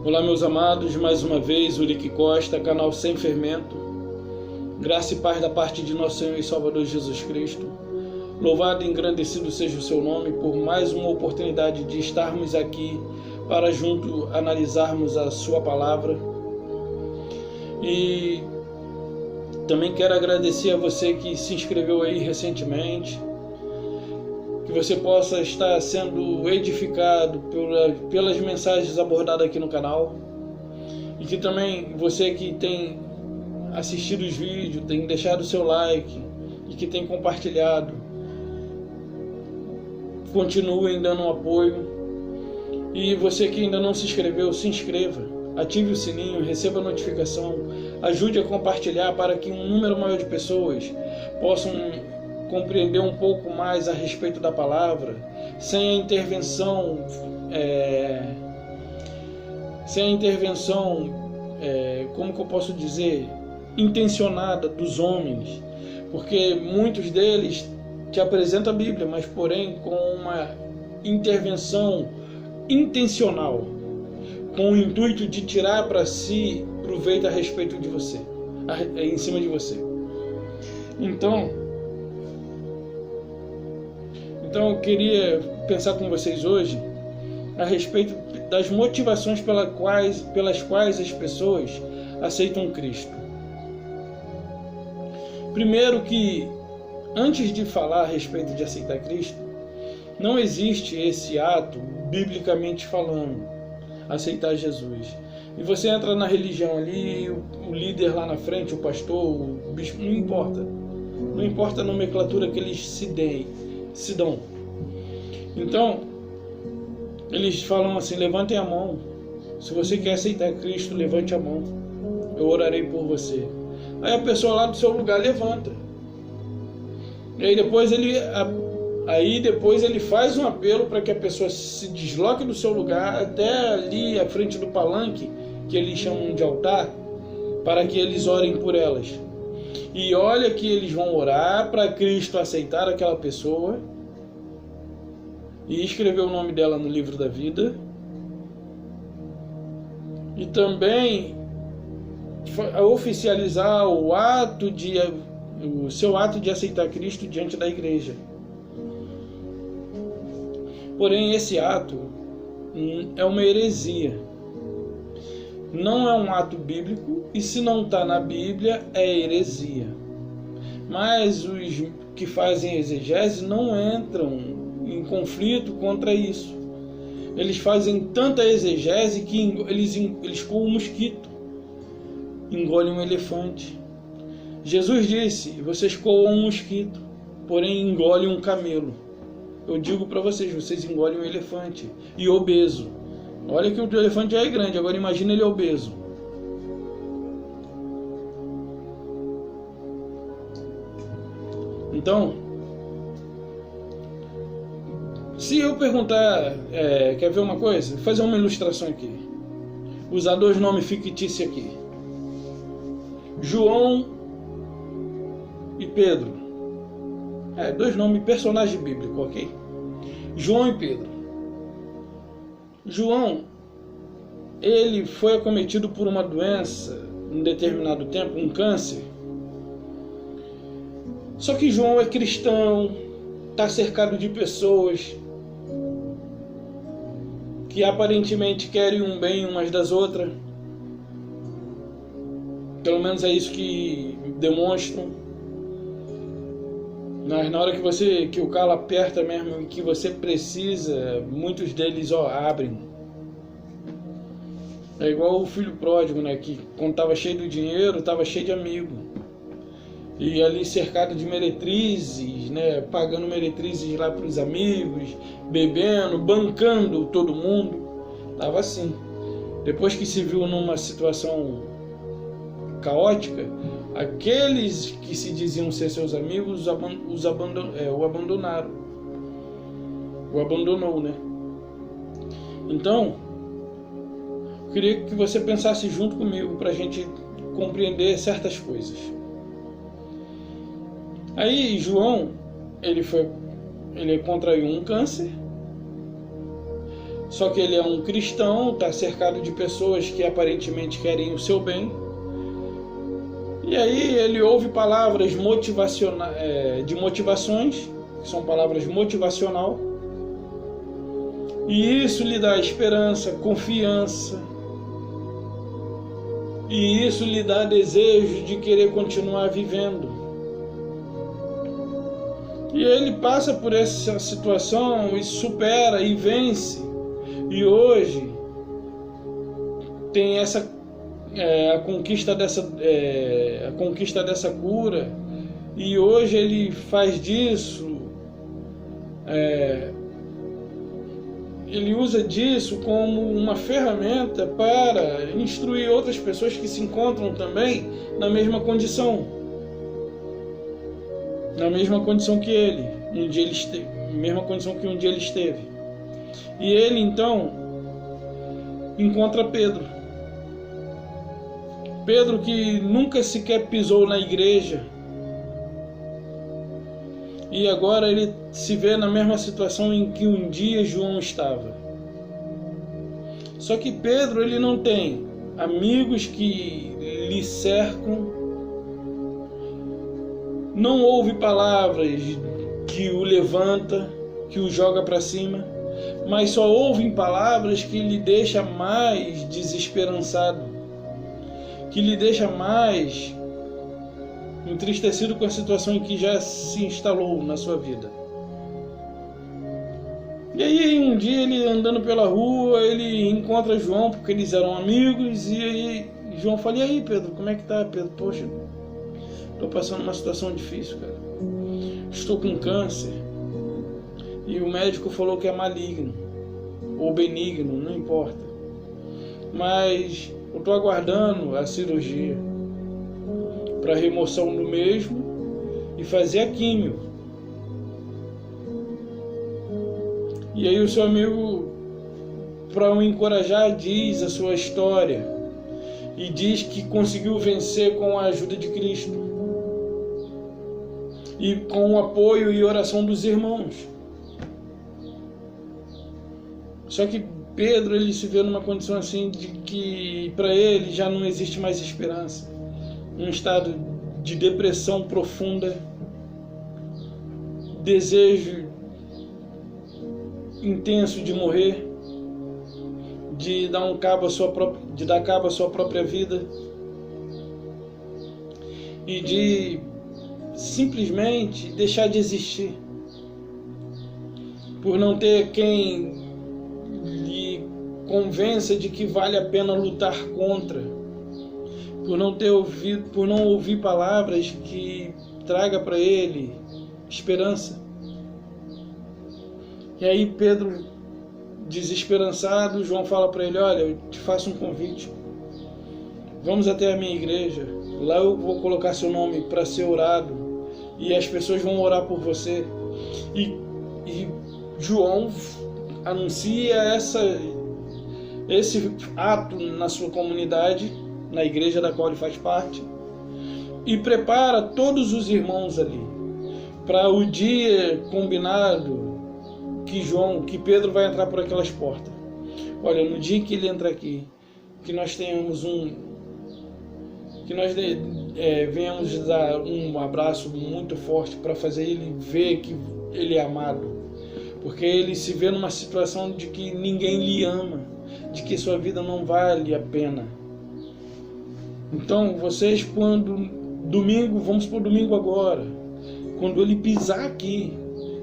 Olá, meus amados, mais uma vez, Urique Costa, canal Sem Fermento. Graça e paz da parte de nosso Senhor e Salvador Jesus Cristo. Louvado e engrandecido seja o seu nome por mais uma oportunidade de estarmos aqui para junto analisarmos a sua palavra. E também quero agradecer a você que se inscreveu aí recentemente, que você possa estar sendo edificado pelas mensagens abordadas aqui no canal, e que também você que tem assistido os vídeos, tem deixado o seu like e que tem compartilhado, continuem dando um apoio. E você que ainda não se inscreveu, se inscreva, ative o sininho, receba a notificação, ajude a compartilhar para que um número maior de pessoas possam compreender um pouco mais a respeito da palavra, sem a intervenção como que eu posso dizer, intencionada dos homens, porque muitos deles te apresentam a Bíblia, mas porém com uma intervenção intencional, com o intuito de tirar para si proveito a respeito de você, em cima de você. Então eu queria pensar com vocês hoje a respeito das motivações pelas quais as pessoas aceitam Cristo. Primeiro que, antes de falar a respeito de aceitar Cristo, não existe esse ato, biblicamente falando, aceitar Jesus. E você entra na religião ali, o líder lá na frente, o pastor, o bispo, não importa a nomenclatura que eles se dão. Então, eles falam assim: levantem a mão. Se você quer aceitar Cristo, levante a mão. Eu orarei por você. Aí a pessoa lá do seu lugar levanta. E aí depois ele faz um apelo para que a pessoa se desloque do seu lugar até ali à frente do palanque, que eles chamam de altar, para que eles orem por elas. E olha que eles vão orar para Cristo aceitar aquela pessoa e escrever o nome dela no livro da vida, e também oficializar o seu ato de aceitar Cristo diante da igreja. Porém, esse ato é uma heresia. Não é um ato bíblico, e se não está na Bíblia, é heresia. Mas os que fazem exegese não entram em conflito contra isso. Eles fazem tanta exegese que eles coam um mosquito, engolem um elefante. Jesus disse: vocês coam um mosquito, porém engolem um camelo. Eu digo para vocês engolem um elefante e obeso. Olha que o elefante já é grande, agora imagina ele obeso. Então, se eu perguntar, quer ver uma coisa? Vou fazer uma ilustração aqui. Usar dois nomes fictícios aqui: João e Pedro. Dois nomes, personagem bíblico, ok? João e Pedro. João, ele foi acometido por uma doença em determinado tempo, um câncer. Só que João é cristão, está cercado de pessoas que aparentemente querem um bem umas das outras. Pelo menos é isso que demonstram. Mas na hora que o calo aperta mesmo, que você precisa, muitos deles abrem. É igual o filho pródigo, né? Que quando estava cheio do dinheiro, estava cheio de amigo. E ali cercado de meretrizes, né? Pagando meretrizes lá para os amigos, bebendo, bancando todo mundo. Estava assim. Depois que se viu numa situação caótica, aqueles que se diziam ser seus amigos o abandonaram. O abandonou, né? Então, eu queria que você pensasse junto comigo para a gente compreender certas coisas. Aí João, ele contraiu um câncer, Só que ele é um cristão, está cercado de pessoas que aparentemente querem o seu bem. E aí ele ouve palavras de motivações, que são palavras motivacional. E isso lhe dá esperança, confiança. E isso lhe dá desejo de querer continuar vivendo. E ele passa por essa situação e supera e vence. E hoje tem a conquista dessa cura. E hoje ele faz disso, ele usa disso como uma ferramenta para instruir outras pessoas que se encontram também na mesma condição que ele, mesma condição que um dia ele esteve. E ele então encontra Pedro que nunca sequer pisou na igreja, e agora ele se vê na mesma situação em que um dia João estava. Só que Pedro, ele não tem amigos que lhe cercam, não ouve palavras que o levanta, que o joga para cima, mas só ouve palavras que lhe deixa mais desesperançado, que lhe deixa mais entristecido com a situação em que já se instalou na sua vida. E aí um dia ele andando pela rua, ele encontra João, porque eles eram amigos, e aí João fala: e aí, Pedro, como é que tá, Pedro? Poxa, estou passando uma situação difícil, cara. Estou com câncer, e o médico falou que é maligno, ou benigno, não importa. Mas eu estou aguardando a cirurgia para remoção do mesmo e fazer a químio. E aí o seu amigo, para o encorajar, diz a sua história e diz que conseguiu vencer com a ajuda de Cristo e com o apoio e oração dos irmãos. Só que Pedro, ele se vê numa condição assim de que para ele já não existe mais esperança. Um estado de depressão profunda, desejo intenso de morrer, de dar cabo à sua própria vida e de simplesmente deixar de existir, por não ter quem lhe convença de que vale a pena lutar contra, por não ouvir palavras que traga para ele esperança. E aí Pedro, desesperançado, João fala para ele: olha, eu te faço um convite, vamos até a minha igreja, lá eu vou colocar seu nome para ser orado e as pessoas vão orar por você. E João anuncia esse ato na sua comunidade, na igreja da qual ele faz parte, e prepara todos os irmãos ali para o dia combinado que Pedro vai entrar por aquelas portas. Olha, no dia que ele entra aqui, que nós tenhamos venhamos dar um abraço muito forte para fazer ele ver que ele é amado, porque ele se vê numa situação de que ninguém lhe ama, de que sua vida não vale a pena. Então vocês, vamos pro domingo agora, quando ele pisar aqui,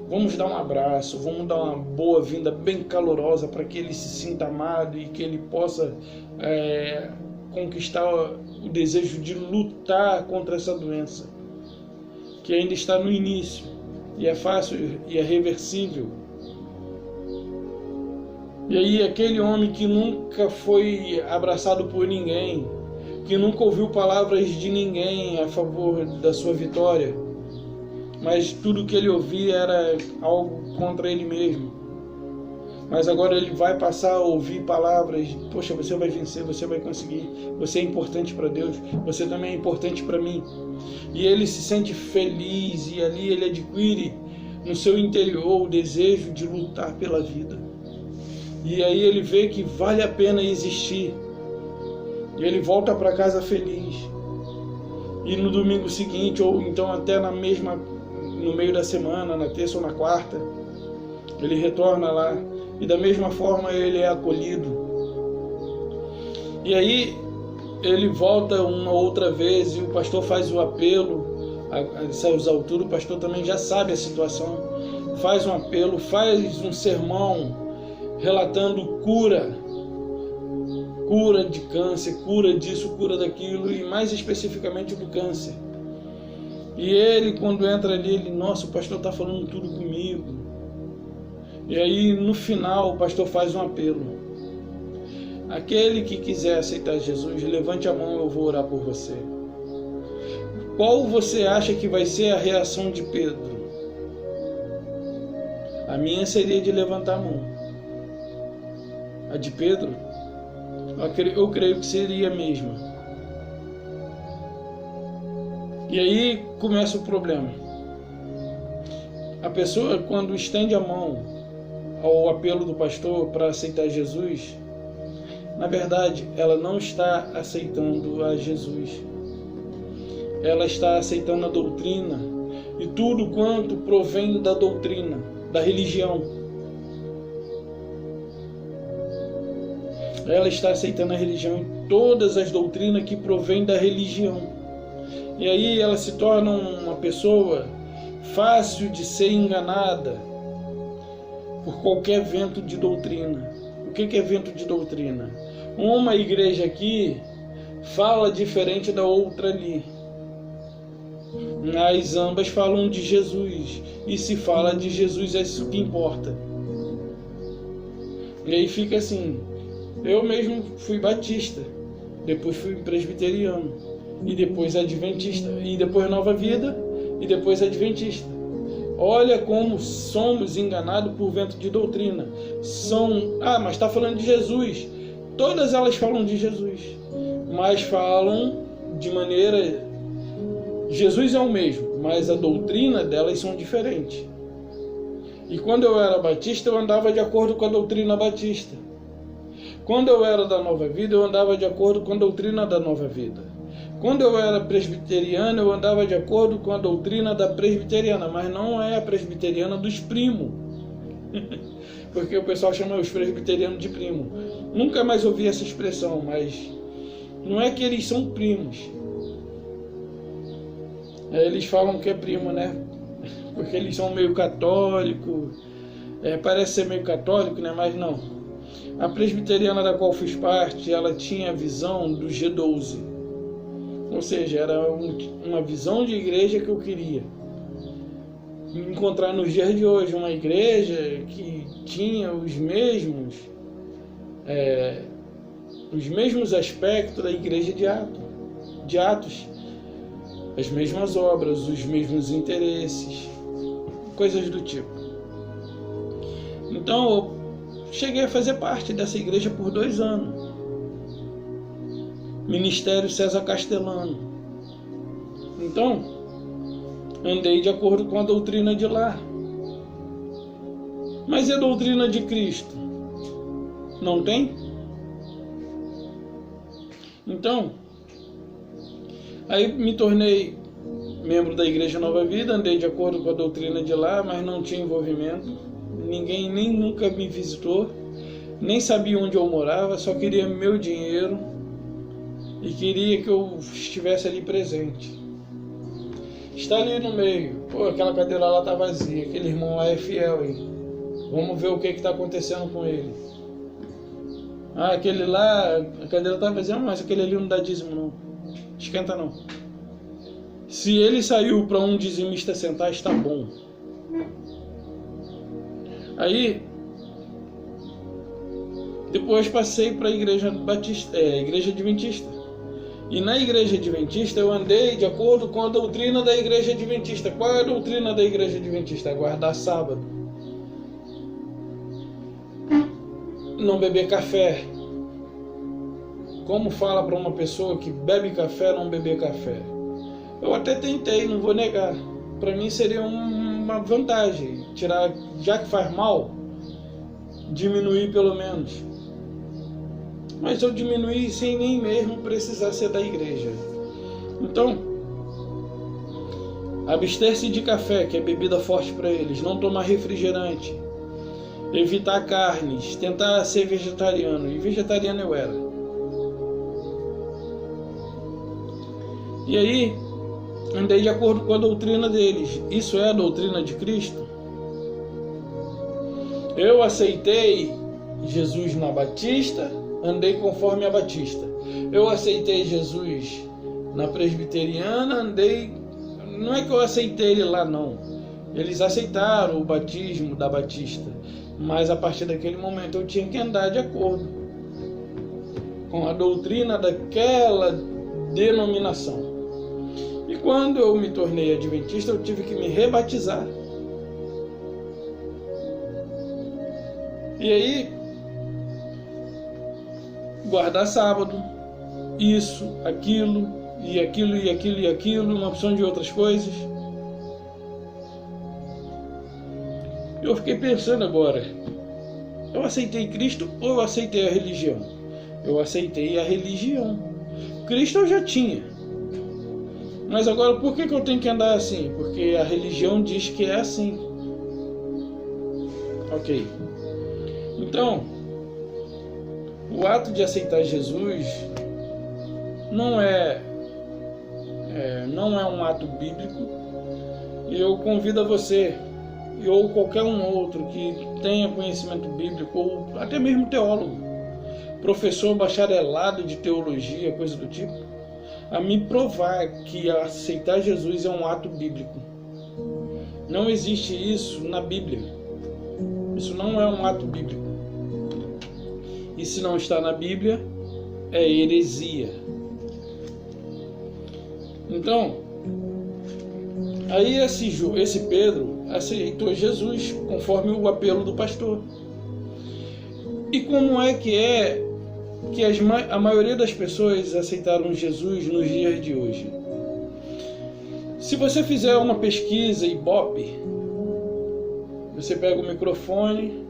vamos dar um abraço, vamos dar uma boa-vinda bem calorosa para que ele se sinta amado e que ele possa conquistar o desejo de lutar contra essa doença, que ainda está no início, e é fácil e é reversível. E aí aquele homem que nunca foi abraçado por ninguém, que nunca ouviu palavras de ninguém a favor da sua vitória, mas tudo que ele ouvia era algo contra ele mesmo. Mas agora ele vai passar a ouvir palavras: poxa, você vai vencer, você vai conseguir, você é importante para Deus, você também é importante para mim. E ele se sente feliz, e ali ele adquire no seu interior o desejo de lutar pela vida. E aí ele vê que vale a pena existir. E ele volta para casa feliz. E no domingo seguinte, ou então até no meio da semana, na terça ou na quarta, ele retorna lá. E da mesma forma ele é acolhido. E aí ele volta uma outra vez e o pastor faz o apelo. A essas alturas o pastor também já sabe a situação. Faz um apelo, faz um sermão relatando cura de câncer, cura disso, cura daquilo, e mais especificamente do câncer. E ele, quando entra ali, nossa, o pastor está falando tudo comigo. E aí, no final, o pastor faz um apelo. Aquele que quiser aceitar Jesus, levante a mão, eu vou orar por você. Qual você acha que vai ser a reação de Pedro? A minha seria de levantar a mão. A de Pedro? Eu creio que seria a mesma. E aí começa o problema. A pessoa, quando estende a mão ao apelo do pastor para aceitar Jesus, na verdade, ela não está aceitando a Jesus. Ela está aceitando a doutrina e tudo quanto provém da doutrina, da religião. Ela está aceitando a religião e todas as doutrinas que provêm da religião. E aí ela se torna uma pessoa fácil de ser enganada por qualquer vento de doutrina. O que é vento de doutrina? Uma igreja aqui fala diferente da outra ali. Mas ambas falam de Jesus. E se fala de Jesus, é isso que importa. E aí fica assim. Eu mesmo fui batista, depois fui presbiteriano, e depois adventista, e depois Nova Vida, e depois adventista. Olha como somos enganados por vento de doutrina. Mas está falando de Jesus. Todas elas falam de Jesus, mas falam de maneira... Jesus é o mesmo, mas a doutrina delas são diferentes. E quando eu era batista, eu andava de acordo com a doutrina batista. Quando eu era da Nova Vida, eu andava de acordo com a doutrina da Nova Vida. Quando eu era presbiteriano, eu andava de acordo com a doutrina da presbiteriana, mas não é a presbiteriana dos primos. Porque o pessoal chama os presbiterianos de primo. Nunca mais ouvi essa expressão, mas não é que eles são primos. Eles falam que é primo, né? Porque eles são meio católico. Parece ser meio católico, né? Mas não. A presbiteriana da qual fiz parte, ela tinha a visão do G12. Ou seja, era uma visão de igreja que eu queria encontrar nos dias de hoje. Uma igreja que tinha os mesmos aspectos da igreja de Atos. As mesmas obras, os mesmos interesses, coisas do tipo. Então, eu cheguei a fazer parte dessa igreja por 2 anos. Ministério César Castellano. Então, andei de acordo com a doutrina de lá. Mas e a doutrina de Cristo? Não tem? Então, aí me tornei membro da Igreja Nova Vida, andei de acordo com a doutrina de lá, mas não tinha envolvimento. Ninguém nem nunca me visitou, nem sabia onde eu morava, só queria meu dinheiro e queria que eu estivesse ali presente. Está ali no meio, aquela cadeira lá está vazia, aquele irmão lá é fiel, hein? Vamos ver o que está acontecendo com ele. Aquele lá, a cadeira está vazia, mas aquele ali não dá dízimo não, esquenta não. Se ele saiu para um dizimista sentar, está bom. Aí, depois passei para a igreja adventista. E na igreja adventista eu andei de acordo com a doutrina da igreja adventista. Qual é a doutrina da igreja adventista? Guardar sábado. Não beber café. Como fala para uma pessoa que bebe café não beber café? Eu até tentei, não vou negar. Para mim seria uma vantagem. Tirar, já que faz mal, diminuir pelo menos. Mas eu diminuí sem nem mesmo precisar ser da igreja. Então, abster-se de café, que é bebida forte para eles, não tomar refrigerante, evitar carnes, tentar ser vegetariano. E vegetariano eu era. E aí, andei de acordo com a doutrina deles. Isso é a doutrina de Cristo? Eu aceitei Jesus na Batista, andei conforme a Batista. Eu aceitei Jesus na Presbiteriana, andei... Não é que eu aceitei ele lá, não. Eles aceitaram o batismo da Batista. Mas a partir daquele momento eu tinha que andar de acordo com a doutrina daquela denominação. E quando eu me tornei adventista, eu tive que me rebatizar. E aí, guardar sábado, isso, aquilo, e aquilo, e aquilo, e aquilo, uma opção de outras coisas. Eu fiquei pensando agora, eu aceitei Cristo ou eu aceitei a religião? Eu aceitei a religião. Cristo eu já tinha. Mas agora por que eu tenho que andar assim? Porque a religião diz que é assim. Ok. Então, o ato de aceitar Jesus não é um ato bíblico. E eu convido a você, ou qualquer um outro que tenha conhecimento bíblico, ou até mesmo teólogo, professor bacharelado de teologia, coisa do tipo, a me provar que aceitar Jesus é um ato bíblico. Não existe isso na Bíblia. Isso não é um ato bíblico. E se não está na Bíblia, é heresia. Então, aí esse Pedro aceitou Jesus conforme o apelo do pastor. E como é que a maioria das pessoas aceitaram Jesus nos dias de hoje? Se você fizer uma pesquisa Ibope, você pega o microfone,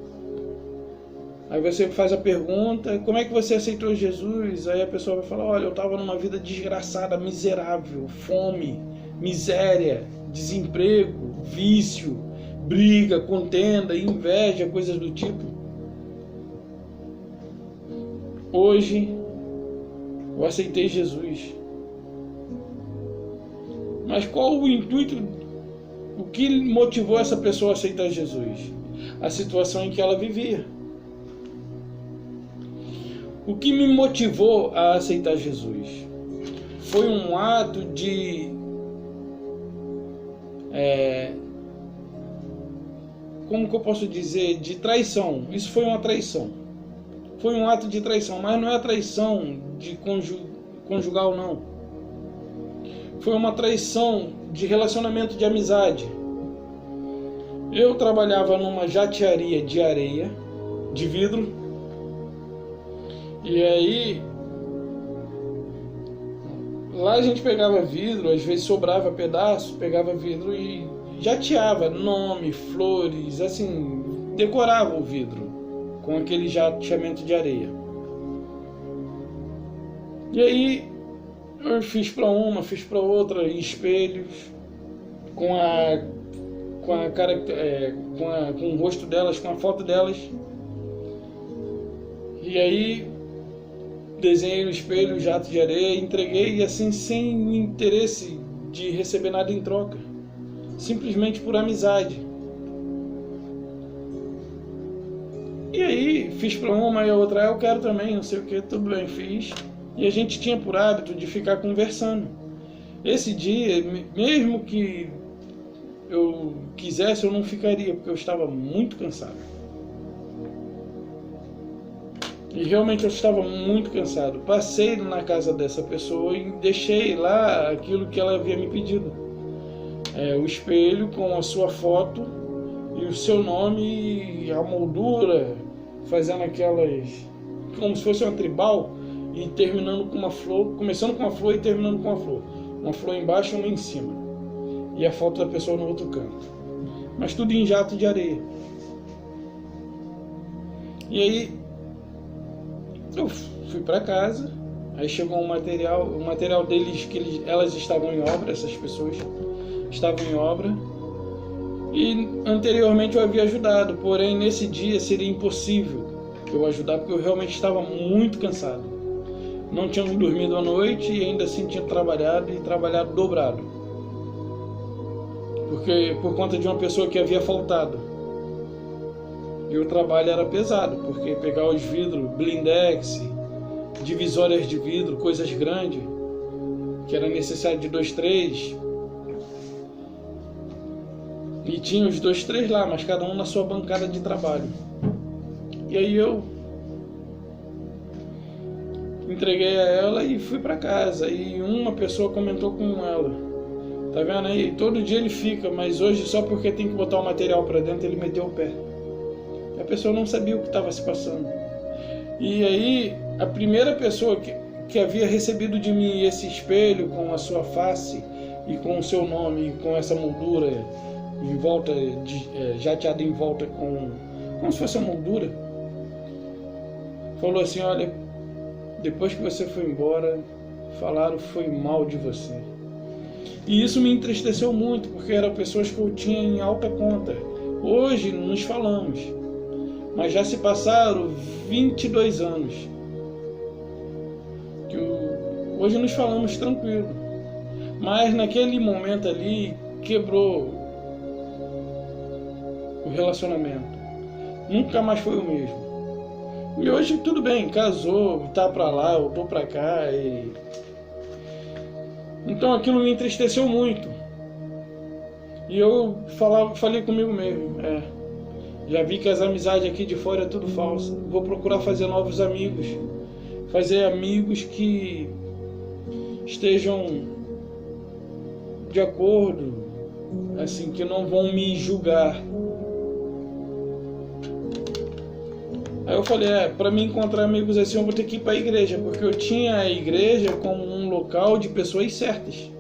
aí você faz a pergunta, como é que você aceitou Jesus? Aí a pessoa vai falar, olha, eu estava numa vida desgraçada, miserável, fome, miséria, desemprego, vício, briga, contenda, inveja, coisas do tipo. Hoje, eu aceitei Jesus. Mas qual o intuito, o que motivou essa pessoa a aceitar Jesus? A situação em que ela vivia. O que me motivou a aceitar Jesus? Foi um ato de... como que eu posso dizer? De traição. Isso foi uma traição. Foi um ato de traição, mas não é a traição de conjugal, não. Foi uma traição de relacionamento de amizade. Eu trabalhava numa jatearia de areia, de vidro, e aí lá a gente pegava vidro, às vezes sobrava pedaço, pegava vidro e jateava nome, flores, assim, decorava o vidro com aquele jateamento de areia. E aí eu fiz para uma, fiz para outra, espelhos com o rosto delas, com a foto delas. E aí desenhei no espelho, jato de areia, entreguei, e assim, sem interesse de receber nada em troca, simplesmente por amizade. E aí fiz para uma e a outra, eu quero também, não sei o que, tudo bem, fiz. E a gente tinha por hábito de ficar conversando. Esse dia, mesmo que eu quisesse, eu não ficaria, porque eu estava muito cansado. E realmente eu estava muito cansado. Passei na casa dessa pessoa e deixei lá aquilo que ela havia me pedido. O espelho com a sua foto e o seu nome e a moldura, fazendo aquelas... como se fosse uma tribal, e terminando com uma flor, começando com uma flor e terminando com uma flor. Uma flor embaixo e uma em cima. E a foto da pessoa no outro canto. Mas tudo em jato de areia. E aí eu fui para casa, aí chegou o material deles, elas estavam em obra, essas pessoas estavam em obra, e anteriormente eu havia ajudado, porém nesse dia seria impossível eu ajudar, porque eu realmente estava muito cansado. Não tinha dormido à noite e ainda assim tinha trabalhado e trabalhado dobrado, porque por conta de uma pessoa que havia faltado. E o trabalho era pesado, porque pegar os vidros, blindex, divisórias de vidro, coisas grandes, que era necessário de 2, 3. E tinha os 2, 3 lá, mas cada um na sua bancada de trabalho. E aí eu entreguei a ela e fui para casa. E uma pessoa comentou com ela: tá vendo aí? Todo dia ele fica, mas hoje só porque tem que botar o material para dentro ele meteu o pé. A pessoa não sabia o que estava se passando. E aí a primeira pessoa que havia recebido de mim esse espelho com a sua face e com o seu nome e com essa moldura em volta, jateada em volta como se fosse uma moldura, falou assim: olha, depois que você foi embora, falaram foi mal de você. E isso me entristeceu muito, porque eram pessoas que eu tinha em alta conta. Hoje nos falamos, mas já se passaram 22 anos. Hoje nos falamos tranquilo. Mas naquele momento ali quebrou o relacionamento. Nunca mais foi o mesmo. E hoje tudo bem, casou, tá pra lá, eu tô pra cá. Então aquilo me entristeceu muito. E eu falei comigo mesmo: já vi que as amizades aqui de fora é tudo falsa. Vou procurar fazer novos amigos. Fazer amigos que estejam de acordo, assim, que não vão me julgar. Aí eu falei: para me encontrar amigos assim eu vou ter que ir para a igreja, porque eu tinha a igreja como um local de pessoas certas.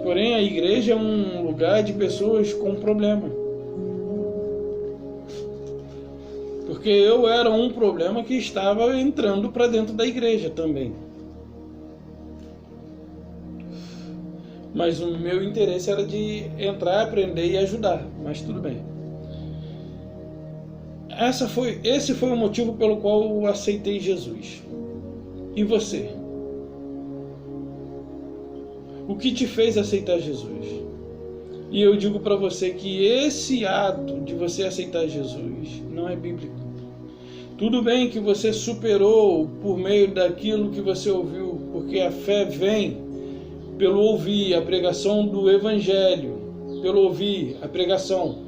Porém a igreja é um lugar de pessoas com problema. Porque eu era um problema que estava entrando para dentro da igreja também. Mas o meu interesse era de entrar, aprender e ajudar. Mas tudo bem. Esse foi o motivo pelo qual eu aceitei Jesus. E você? O que te fez aceitar Jesus? E eu digo para você que esse ato de você aceitar Jesus não é bíblico. Tudo bem que você superou por meio daquilo que você ouviu, porque a fé vem pelo ouvir a pregação do Evangelho, pelo ouvir a pregação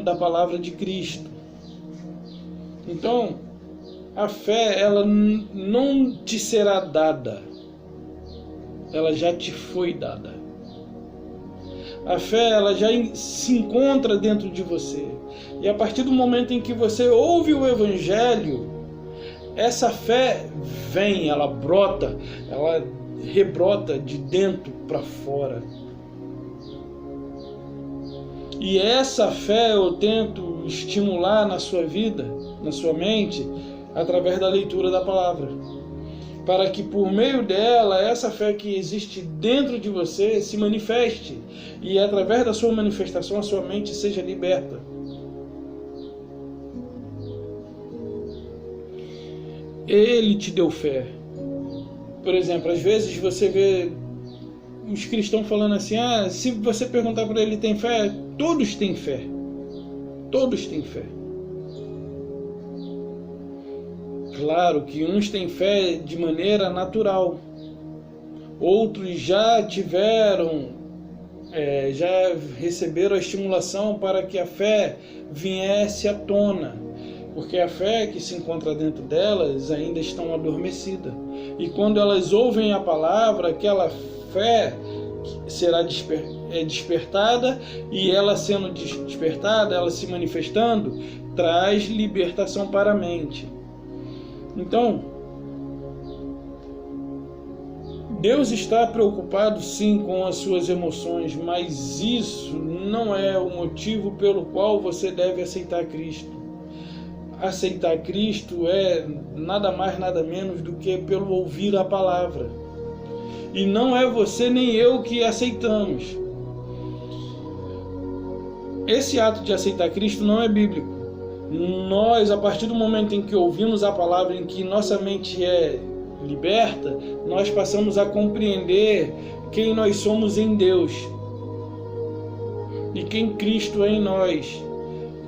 da palavra de Cristo. Então, a fé, ela não te será dada, ela já te foi dada. A fé, ela já se encontra dentro de você. E a partir do momento em que você ouve o Evangelho, essa fé vem, ela brota, ela rebrota de dentro para fora. E essa fé eu tento estimular na sua vida, na sua mente, através da leitura da palavra, para que por meio dela, essa fé que existe dentro de você se manifeste, e através da sua manifestação a sua mente seja liberta. Ele te deu fé. Por exemplo, às vezes você vê os cristãos falando assim: se você perguntar para ele tem fé, todos têm fé. Todos têm fé. Claro que uns têm fé de maneira natural. Outros já já receberam a estimulação para que a fé viesse à tona. Porque a fé que se encontra dentro delas ainda estão adormecidas. E quando elas ouvem a palavra, aquela fé será despertada, e ela sendo despertada, ela se manifestando, traz libertação para a mente. Então, Deus está preocupado sim com as suas emoções, mas isso não é o motivo pelo qual você deve aceitar Cristo. Aceitar Cristo é nada mais, nada menos do que pelo ouvir a palavra. E não é você nem eu que aceitamos. Esse ato de aceitar Cristo não é bíblico. Nós, a partir do momento em que ouvimos a palavra, em que nossa mente é liberta, nós passamos a compreender quem nós somos em Deus e quem Cristo é em nós.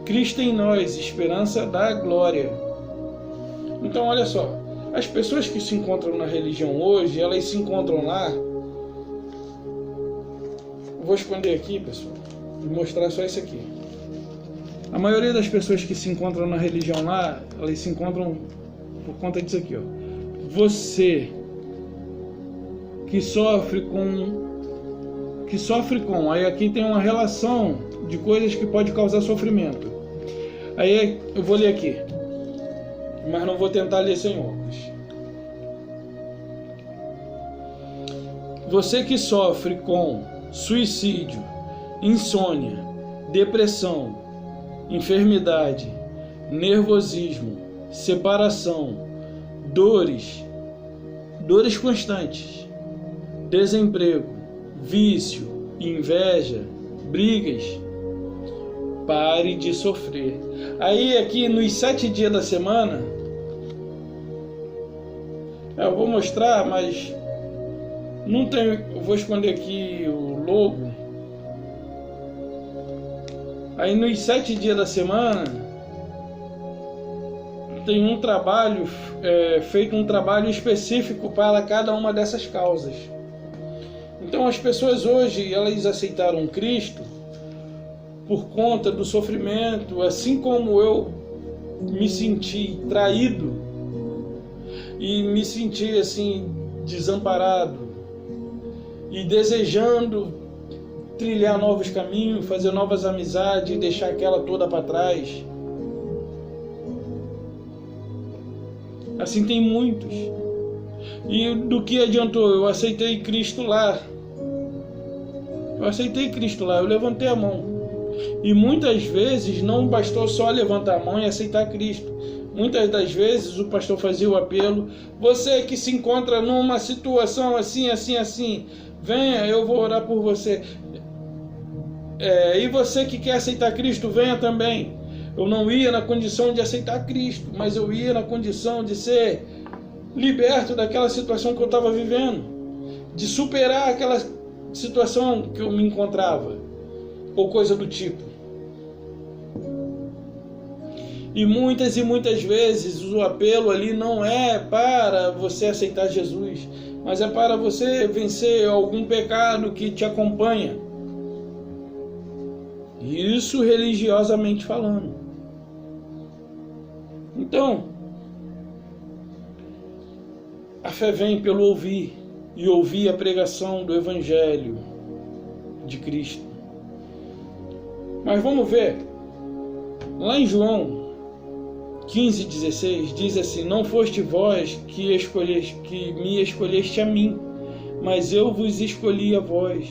Cristo em nós, esperança da glória. Então, olha só, as pessoas que se encontram na religião hoje, elas se encontram lá. Vou esconder aqui, pessoal, e mostrar só isso aqui. A maioria das pessoas que se encontram na religião lá, elas se encontram por conta disso aqui, ó. Você que sofre com, aí aqui tem uma relação de coisas que pode causar sofrimento. Aí eu vou ler aqui, mas não vou tentar ler sem óculos. Você que sofre com suicídio, insônia, depressão, enfermidade, nervosismo, separação, dores constantes, desemprego, vício, inveja, brigas, pare de sofrer. Aí aqui nos 7 dias da semana, eu vou mostrar, mas não tem, eu vou esconder aqui o logo. Aí nos 7 dias da semana tem um trabalho, feito um trabalho específico para cada uma dessas causas. Então as pessoas hoje, elas aceitaram Cristo por conta do sofrimento, assim como eu me senti traído e me senti assim desamparado e desejando trilhar novos caminhos, fazer novas amizades, deixar aquela toda para trás. Assim tem muitos. E do que adiantou? Eu aceitei Cristo lá. Eu levantei a mão. E muitas vezes não bastou só levantar a mão e aceitar Cristo. Muitas das vezes o pastor fazia o apelo: você que se encontra numa situação assim, venha, eu vou orar por você. E você que quer aceitar Cristo, venha também. Eu não ia na condição de aceitar Cristo, mas eu ia na condição de ser liberto daquela situação que eu estava vivendo, de superar aquela situação que eu me encontrava, ou coisa do tipo. E muitas vezes o apelo ali não é para você aceitar Jesus, mas é para você vencer algum pecado que te acompanha. Isso religiosamente falando. Então, a fé vem pelo ouvir, e ouvir a pregação do Evangelho de Cristo. Mas vamos ver, lá em João 15,16 diz assim: não foste vós que me escolheste a mim, mas eu vos escolhi a vós,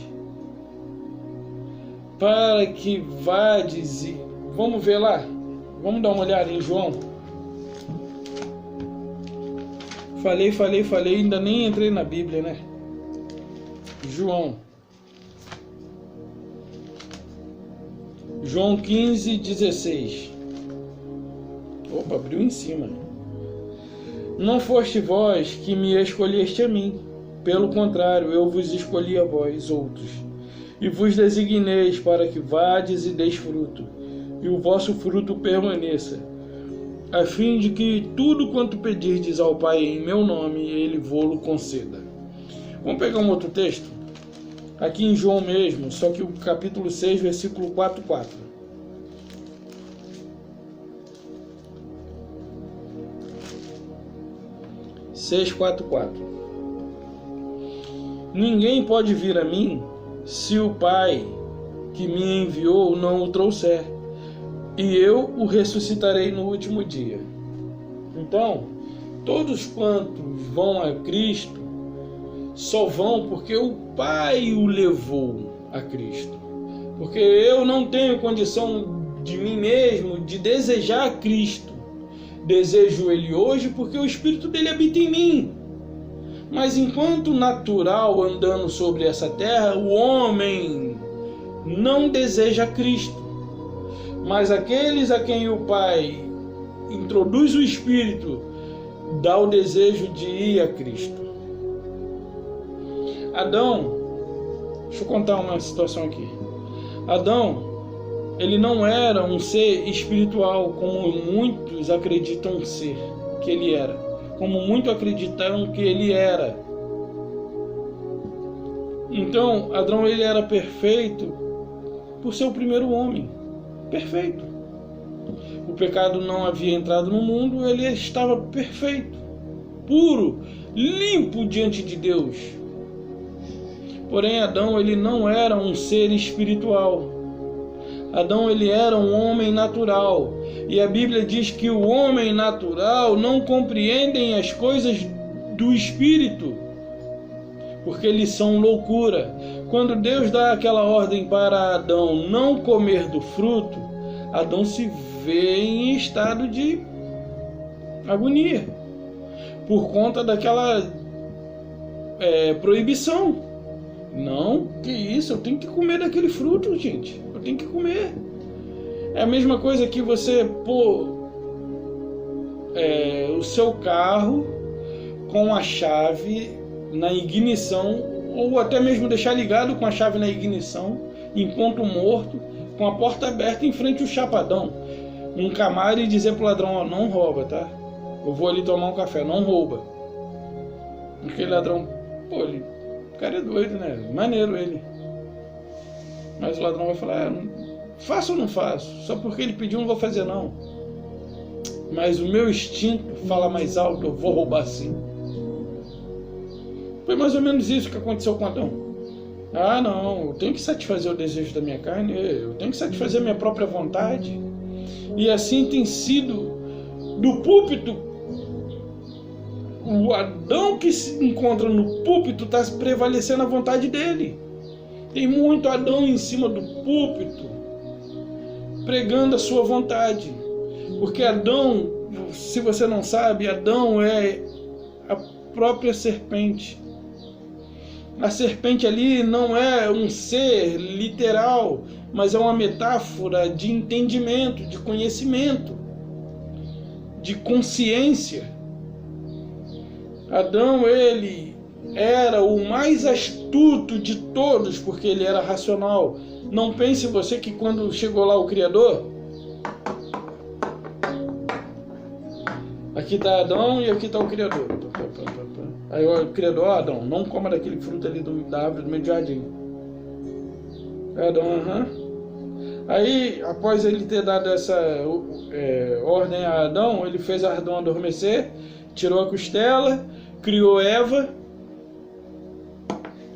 para que vades e... Vamos ver lá, vamos dar uma olhada em João. Falei, ainda nem entrei na Bíblia, né? João 15,16. Opa, abriu em cima. Não foste vós que me escolheste a mim, pelo contrário, eu vos escolhi a vós outros, e vos designeis para que vades e deis fruto, e o vosso fruto permaneça, a fim de que tudo quanto pedirdes ao Pai em meu nome, Ele vô-lo conceda. Vamos pegar um outro texto? Aqui em João mesmo, só que o capítulo 6, versículo 4:4. Ninguém pode vir a mim se o Pai que me enviou não o trouxer, e eu o ressuscitarei no último dia. Então, todos quantos vão a Cristo só vão porque o Pai o levou a Cristo. Porque eu não tenho condição de mim mesmo de desejar Cristo. Desejo Ele hoje porque o Espírito dele habita em mim. Mas enquanto natural andando sobre essa terra, o homem não deseja Cristo. Mas aqueles a quem o Pai introduz o Espírito, dá o desejo de ir a Cristo. Adão, deixa eu contar uma situação aqui. Adão, ele não era um ser espiritual como muitos acreditam ser que ele era, como muitos acreditaram que ele era. Então, Adão, ele era perfeito por ser o primeiro homem, perfeito. O pecado não havia entrado no mundo, ele estava perfeito, puro, limpo diante de Deus. Porém, Adão, ele não era um ser espiritual. Adão, ele era um homem natural. E a Bíblia diz que o homem natural não compreendem as coisas do Espírito, porque eles são loucura. Quando Deus dá aquela ordem para Adão não comer do fruto, Adão se vê em estado de agonia, por conta daquela proibição. Não, que isso, eu tenho que comer daquele fruto, gente. Eu tenho que comer. É a mesma coisa que você pôr o seu carro com a chave na ignição, ou até mesmo deixar ligado com a chave na ignição, em ponto morto, com a porta aberta em frente ao chapadão. Um Camaro e dizer pro ladrão, ó, não rouba, tá? Eu vou ali tomar um café, não rouba. Aquele ladrão, pô, o cara é doido, né? Maneiro ele. Mas o ladrão vai falar, faço ou não faço? Só porque ele pediu, não vou fazer não. Mas o meu instinto fala mais alto, eu vou roubar sim. Foi mais ou menos isso que aconteceu com Adão. Ah, não, eu tenho que satisfazer o desejo da minha carne, eu tenho que satisfazer a minha própria vontade. E assim tem sido do púlpito. O Adão que se encontra no púlpito está prevalecendo a vontade dele. Tem muito Adão em cima do púlpito pregando a sua vontade. Porque Adão, se você não sabe, Adão é a própria serpente. A serpente ali não é um ser literal, mas é uma metáfora de entendimento, de conhecimento, de consciência. Adão, ele era o mais astuto de todos, porque ele era racional. Não pense você que quando chegou lá o Criador, aqui está Adão e aqui está o Criador. Aí o Criador, Adão, não coma daquele fruto ali da árvore do meio do jardim. Adão, Aí, após ele ter dado essa ordem a Adão, ele fez Adão adormecer, tirou a costela, criou Eva,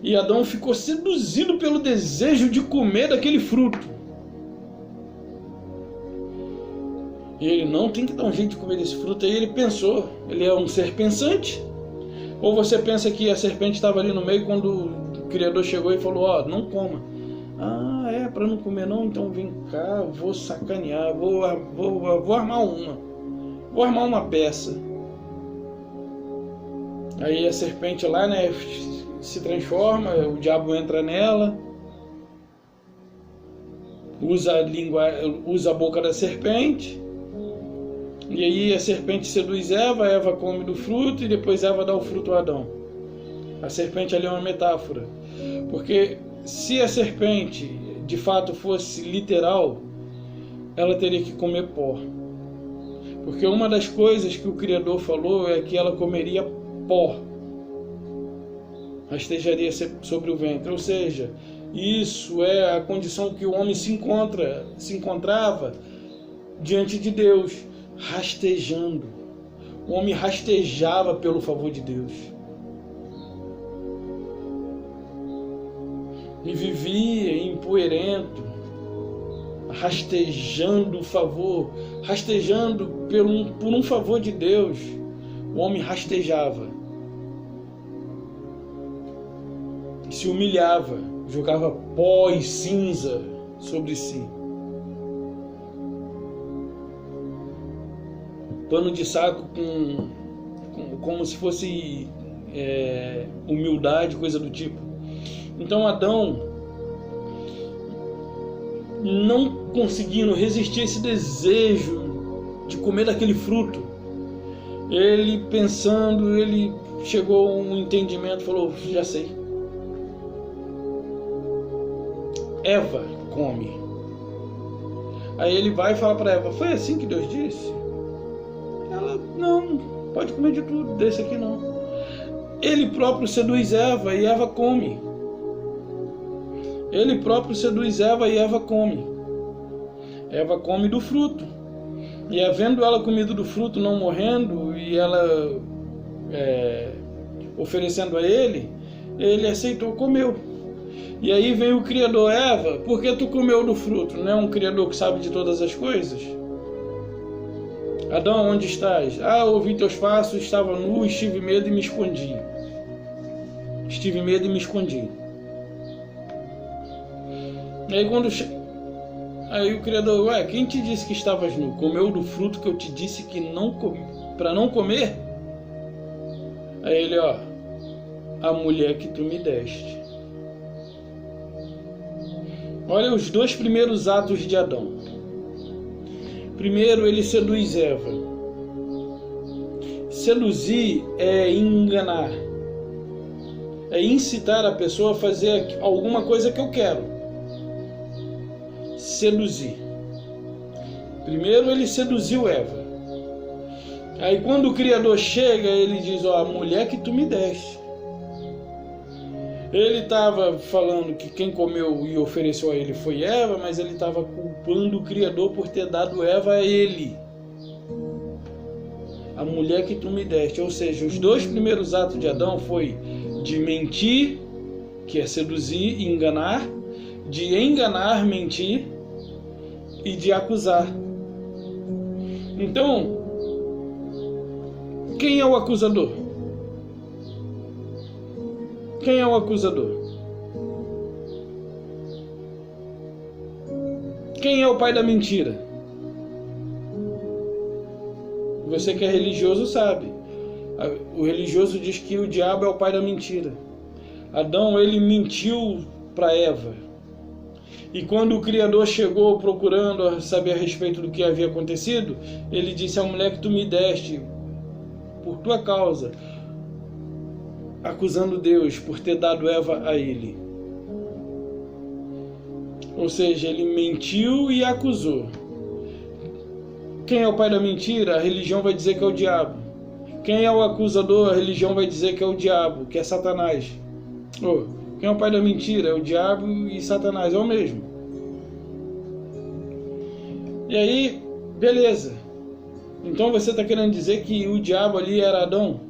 e Adão ficou seduzido pelo desejo de comer daquele fruto. E ele não tem que dar um jeito de comer desse fruto. Aí ele pensou, ele é um ser pensante. Ou você pensa que a serpente estava ali no meio quando o Criador chegou e falou, ó, não coma. Ah, é para não comer não? Então vem cá, vou sacanear, vou armar uma. Vou armar uma peça. Aí a serpente lá, né, se transforma, o diabo entra nela, usa a boca da serpente, e aí a serpente seduz Eva, Eva come do fruto e depois Eva dá o fruto a Adão. A serpente ali é uma metáfora, porque se a serpente de fato fosse literal, ela teria que comer pó, porque uma das coisas que o Criador falou é que ela comeria pó, rastejaria sobre o ventre, ou seja, isso é a condição que o homem se encontrava diante de Deus, rastejando. O homem rastejava pelo favor de Deus e vivia empoeirento, rastejando o favor, rastejando por um favor de Deus. O homem rastejava. se humilhava, jogava pó e cinza sobre si. Pano de saco como se fosse humildade, coisa do tipo. Então Adão, não conseguindo resistir a esse desejo de comer daquele fruto, ele pensando, ele chegou a um entendimento, falou: já sei, Eva come. Aí ele vai e fala para Eva: foi assim que Deus disse? Ela: não, pode comer de tudo, desse aqui não. Ele próprio seduz Eva e Eva come. Ele próprio seduz Eva e Eva come. Eva come do fruto. E havendo ela comido do fruto, não morrendo, e ela oferecendo a ele, ele aceitou, comeu. E aí vem o Criador: Eva, por que tu comeu do fruto? Não é um Criador que sabe de todas as coisas? Adão, onde estás? Ouvi teus passos, estava nu, tive medo e me escondi. Tive medo e me escondi. E aí aí o Criador: quem te disse que estavas nu? Comeu do fruto que eu te disse que para não comer? Aí ele: a mulher que tu me deste. Olha os dois primeiros atos de Adão. Primeiro, ele seduz Eva. Seduzir é enganar, é incitar a pessoa a fazer alguma coisa que eu quero. Seduzir. Primeiro ele seduziu Eva. Aí quando o Criador chega, ele diz: a mulher que tu me deste. Ele estava falando que quem comeu e ofereceu a ele foi Eva, mas ele estava culpando o Criador por ter dado Eva a ele. A mulher que tu me deste. Ou seja, os dois primeiros atos de Adão foi de mentir, que é seduzir e enganar, de enganar, mentir, e de acusar. Então, quem é o acusador? Quem é o acusador? Quem é o pai da mentira? Você que é religioso sabe. O religioso diz que o diabo é o pai da mentira. Adão, ele mentiu para Eva. E quando o Criador chegou procurando saber a respeito do que havia acontecido, ele disse: a mulher que tu me deste, por tua causa, acusando Deus por ter dado Eva a ele. Ou seja, ele mentiu e acusou. Quem é o pai da mentira? A religião vai dizer que é o diabo. Quem é o acusador? A religião vai dizer que é o diabo, que é Satanás. Quem é o pai da mentira? É o diabo e Satanás, é o mesmo. E aí, beleza. Então você está querendo dizer que o diabo ali era Adão?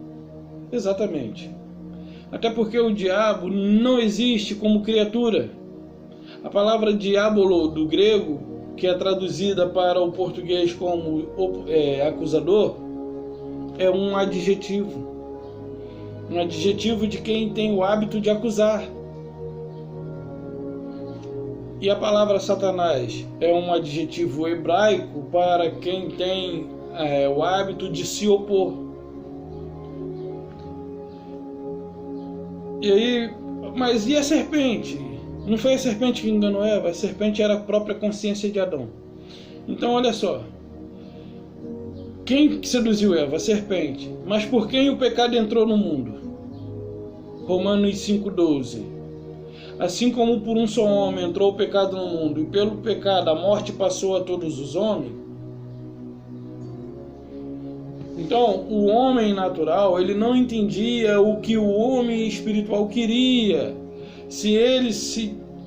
Exatamente. Até porque o diabo não existe como criatura. A palavra diabolo do grego, que é traduzida para o português como acusador, é um adjetivo. Um adjetivo de quem tem o hábito de acusar. E a palavra Satanás é um adjetivo hebraico para quem tem o hábito de se opor. E aí, mas e a serpente? Não foi a serpente que enganou Eva, a serpente era a própria consciência de Adão. Então olha só, quem seduziu Eva? A serpente. Mas por quem o pecado entrou no mundo? Romanos 5,12. Assim como por um só homem entrou o pecado no mundo, e pelo pecado a morte passou a todos os homens. Então, o homem natural, ele não entendia o que o homem espiritual queria. Se ele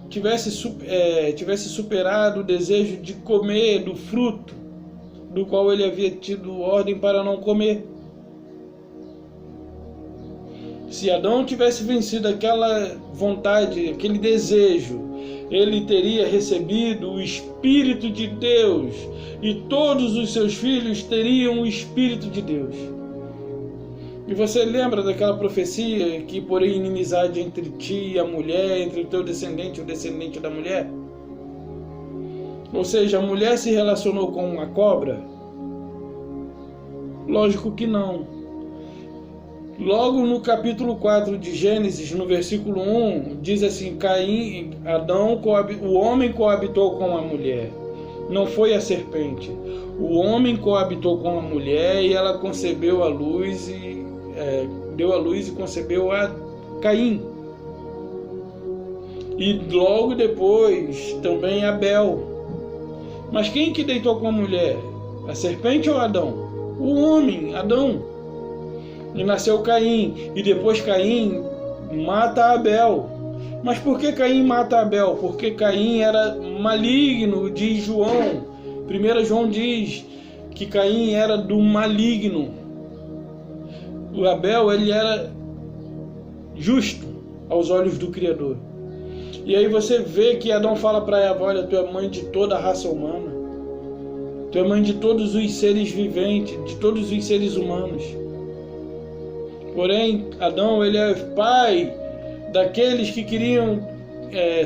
tivesse superado o desejo de comer do fruto, do qual ele havia tido ordem para não comer. Se Adão tivesse vencido aquela vontade, aquele desejo, ele teria recebido o Espírito de Deus, e todos os seus filhos teriam o Espírito de Deus. E você lembra daquela profecia que porém inimizade entre ti e a mulher, entre o teu descendente e o descendente da mulher? Ou seja, a mulher se relacionou com uma cobra? Lógico que não. Logo no capítulo 4 de Gênesis, no versículo 1, diz assim: o homem coabitou com a mulher. Não foi a serpente. O homem coabitou com a mulher e ela concebeu a luz deu a luz e concebeu a Caim. E logo depois também Abel. Mas quem que deitou com a mulher? A serpente ou Adão? O homem, Adão. E nasceu Caim. E depois Caim mata Abel. Mas por que Caim mata Abel? Porque Caim era maligno, diz João. 1 João diz que Caim era do maligno. O Abel, ele era justo aos olhos do Criador. E aí você vê que Adão fala para Eva: olha, tu é mãe de toda a raça humana. Tu é mãe de todos os seres viventes, de todos os seres humanos. Porém, Adão, ele é pai daqueles que queriam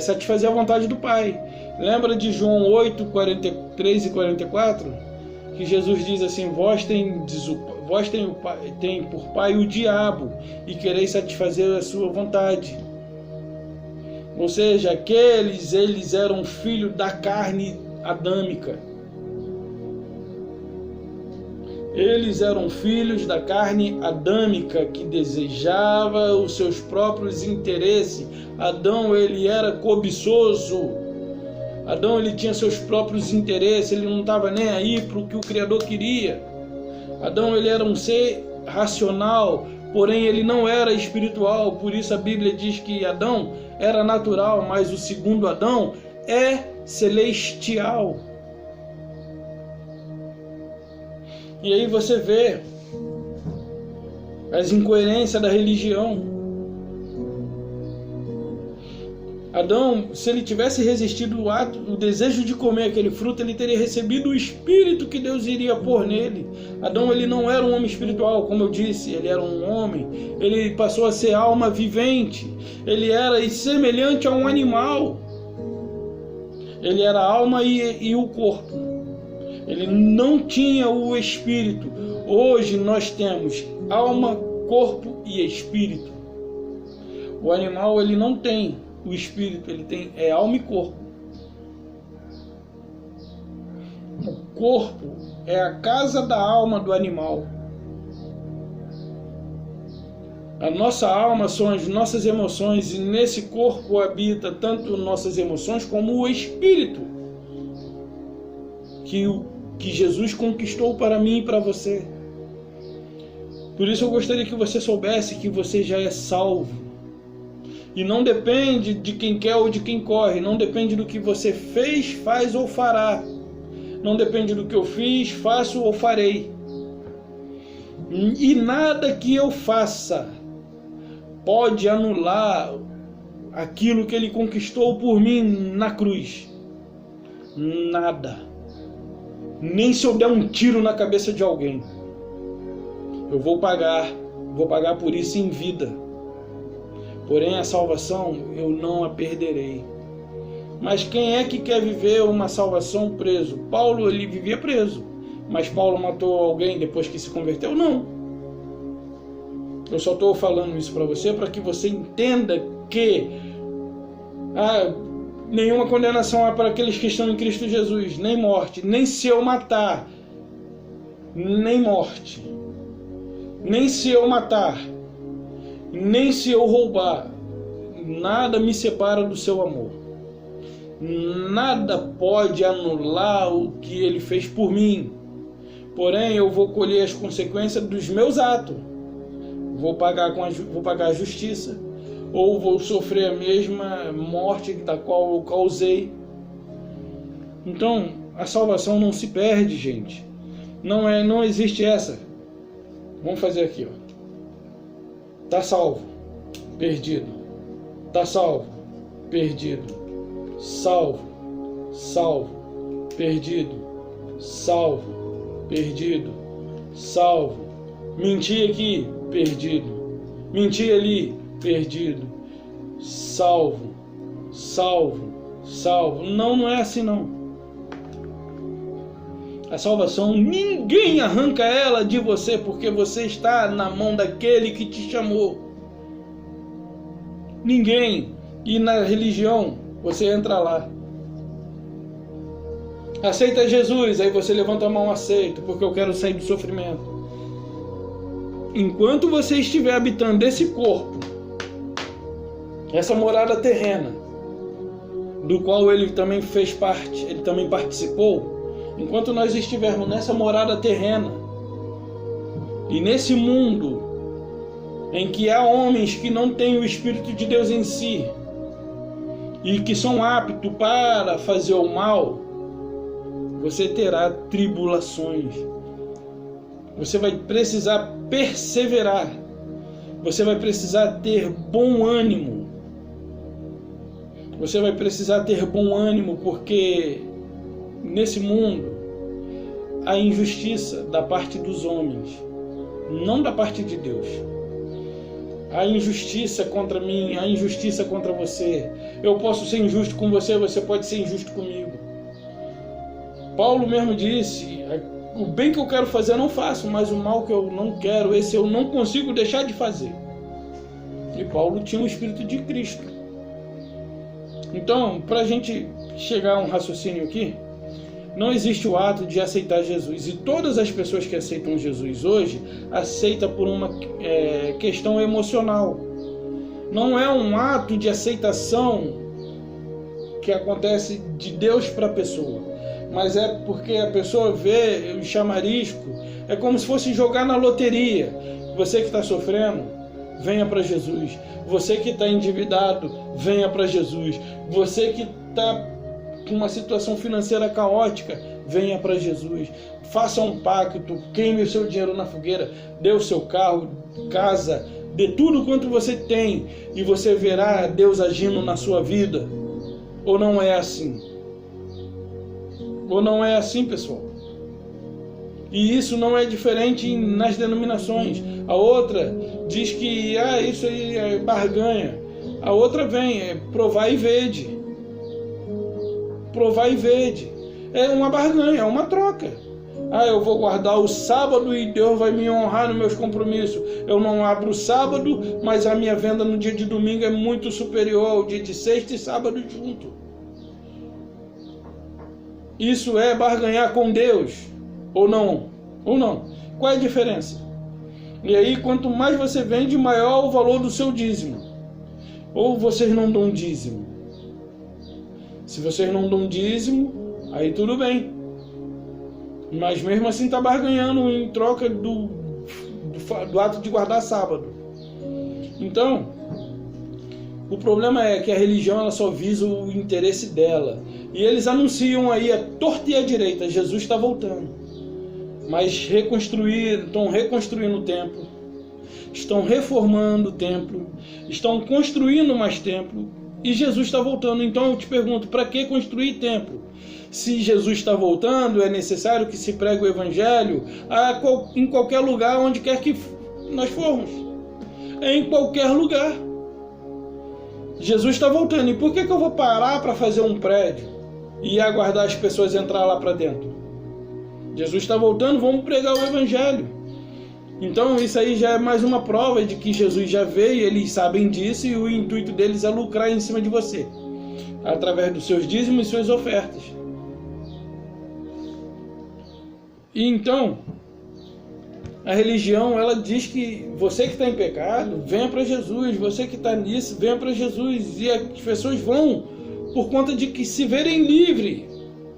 satisfazer a vontade do Pai. Lembra de João 8, 43 e 44? Que Jesus diz assim: vós tem por pai o diabo, e quereis satisfazer a sua vontade. Ou seja, eles eram filhos da carne adâmica. Eles eram filhos da carne adâmica que desejava os seus próprios interesses. Adão, ele era cobiçoso. Adão, ele tinha seus próprios interesses, ele não estava nem aí para o que o Criador queria. Adão, ele era um ser racional, porém ele não era espiritual. Por isso a Bíblia diz que Adão era natural, mas o segundo Adão é celestial. E aí você vê as incoerências da religião. Adão, se ele tivesse resistido o desejo de comer aquele fruto, ele teria recebido o espírito que Deus iria pôr nele. Adão, ele não era um homem espiritual, como eu disse, ele era um homem. Ele passou a ser alma vivente. Ele era semelhante a um animal. Ele era a alma e o corpo. Ele não tinha o espírito. Hoje nós temos alma, corpo e espírito. O animal, ele não tem o espírito, ele tem alma e corpo. O corpo é a casa da alma do animal. A nossa alma são as nossas emoções, e nesse corpo habita tanto nossas emoções como o espírito que Jesus conquistou para mim e para você. Por isso eu gostaria que você soubesse que você já é salvo. E não depende de quem quer ou de quem corre. Não depende do que você fez, faz ou fará. Não depende do que eu fiz, faço ou farei. E nada que eu faça pode anular aquilo que ele conquistou por mim na cruz. Nada. Nem se eu der um tiro na cabeça de alguém. Eu vou pagar por isso em vida. Porém, a salvação eu não a perderei. Mas quem é que quer viver uma salvação preso? Paulo, ele vivia preso. Mas Paulo matou alguém depois que se converteu? Não. Eu só estou falando isso para você, para que você entenda que nenhuma condenação há para aqueles que estão em Cristo Jesus. Nem morte, nem se eu matar. Nem morte. Nem se eu matar. Nem se eu roubar, nada me separa do seu amor. Nada pode anular o que ele fez por mim. Porém, eu vou colher as consequências dos meus atos. Vou pagar a justiça, ou vou sofrer a mesma morte da qual eu causei. Então, a salvação não se perde, gente. Não existe essa. Vamos fazer aqui, ó. Tá salvo, perdido. Tá salvo, perdido. Salvo, perdido. Salvo, perdido. Salvo. Menti aqui, perdido. Mentir ali, perdido. Salvo, salvo, salvo. Não é assim não. A salvação, ninguém arranca ela de você, porque você está na mão daquele que te chamou. Ninguém. E na religião, você entra lá. Aceita Jesus, aí você levanta a mão, aceito, porque eu quero sair do sofrimento. Enquanto você estiver habitando esse corpo, essa morada terrena, do qual ele também fez parte, ele também participou, enquanto nós estivermos nessa morada terrena e nesse mundo em que há homens que não têm o Espírito de Deus em si e que são aptos para fazer o mal, você terá tribulações. Você vai precisar perseverar. Você vai precisar ter bom ânimo. Você vai precisar ter bom ânimo porque nesse mundo há injustiça da parte dos homens, não da parte de Deus. Há injustiça contra mim, há injustiça contra você. Eu posso ser injusto com você, você pode ser injusto comigo. Paulo mesmo disse: o bem que eu quero fazer eu não faço, mas o mal que eu não quero, esse eu não consigo deixar de fazer. E Paulo tinha o Espírito de Cristo. Então, para a gente chegar a um raciocínio aqui, não existe o ato de aceitar Jesus. E todas as pessoas que aceitam Jesus hoje, aceitam por uma questão emocional. Não é um ato de aceitação que acontece de Deus para a pessoa, mas é porque a pessoa vê o chamarisco, é como se fosse jogar na loteria. Você que está sofrendo, venha para Jesus. Você que está endividado, venha para Jesus. Você que está com uma situação financeira caótica, venha para Jesus. Faça um pacto, queime o seu dinheiro na fogueira, dê o seu carro, casa, dê tudo quanto você tem e você verá Deus agindo na sua vida. Ou não é assim? Ou não é assim, pessoal? E isso não é diferente nas denominações. A outra diz que isso aí é barganha. A outra vem, provar e vede. Provar e vede. É uma barganha, é uma troca. Eu vou guardar o sábado e Deus vai me honrar nos meus compromissos. Eu não abro o sábado, mas a minha venda no dia de domingo é muito superior ao dia de sexta e sábado junto. Isso é barganhar com Deus? Ou não? Ou não? Qual é a diferença? E aí, quanto mais você vende, maior o valor do seu dízimo. Ou vocês não dão dízimo? Se vocês não dão dízimo, aí tudo bem. Mas mesmo assim está barganhando em troca do ato de guardar sábado. Então, o problema é que a religião ela só visa o interesse dela. E eles anunciam aí a torta e a direita, Jesus está voltando. Mas estão reconstruindo o templo, estão reformando o templo, estão construindo mais templo e Jesus está voltando. Então eu te pergunto, para que construir templo? Se Jesus está voltando, é necessário que se pregue o evangelho em qualquer lugar, onde quer que nós formos. Em qualquer lugar. Jesus está voltando. E por que eu vou parar para fazer um prédio e aguardar as pessoas entrar lá para dentro? Jesus está voltando, vamos pregar o evangelho. Então isso aí já é mais uma prova de que Jesus já veio, eles sabem disso e o intuito deles é lucrar em cima de você, através dos seus dízimos e suas ofertas. E então, a religião ela diz que você que está em pecado, venha para Jesus, você que está nisso, venha para Jesus. E as pessoas vão por conta de que se verem livres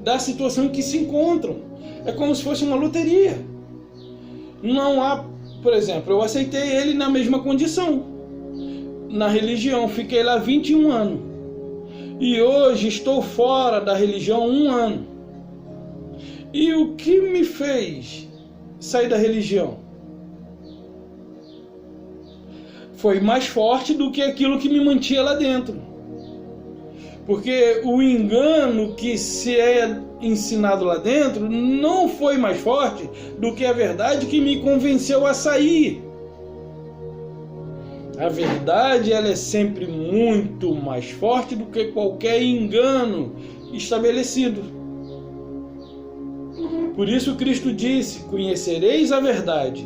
da situação em que se encontram. É como se fosse uma loteria. Não há, por exemplo, eu aceitei ele na mesma condição. Na religião, fiquei lá 21 anos. E hoje estou fora da religião 1 ano. E o que me fez sair da religião? Foi mais forte do que aquilo que me mantinha lá dentro. Porque o engano que se é ensinado lá dentro não foi mais forte do que a verdade que me convenceu a sair. A verdade, ela é sempre muito mais forte do que qualquer engano estabelecido. Por isso Cristo disse: conhecereis a verdade,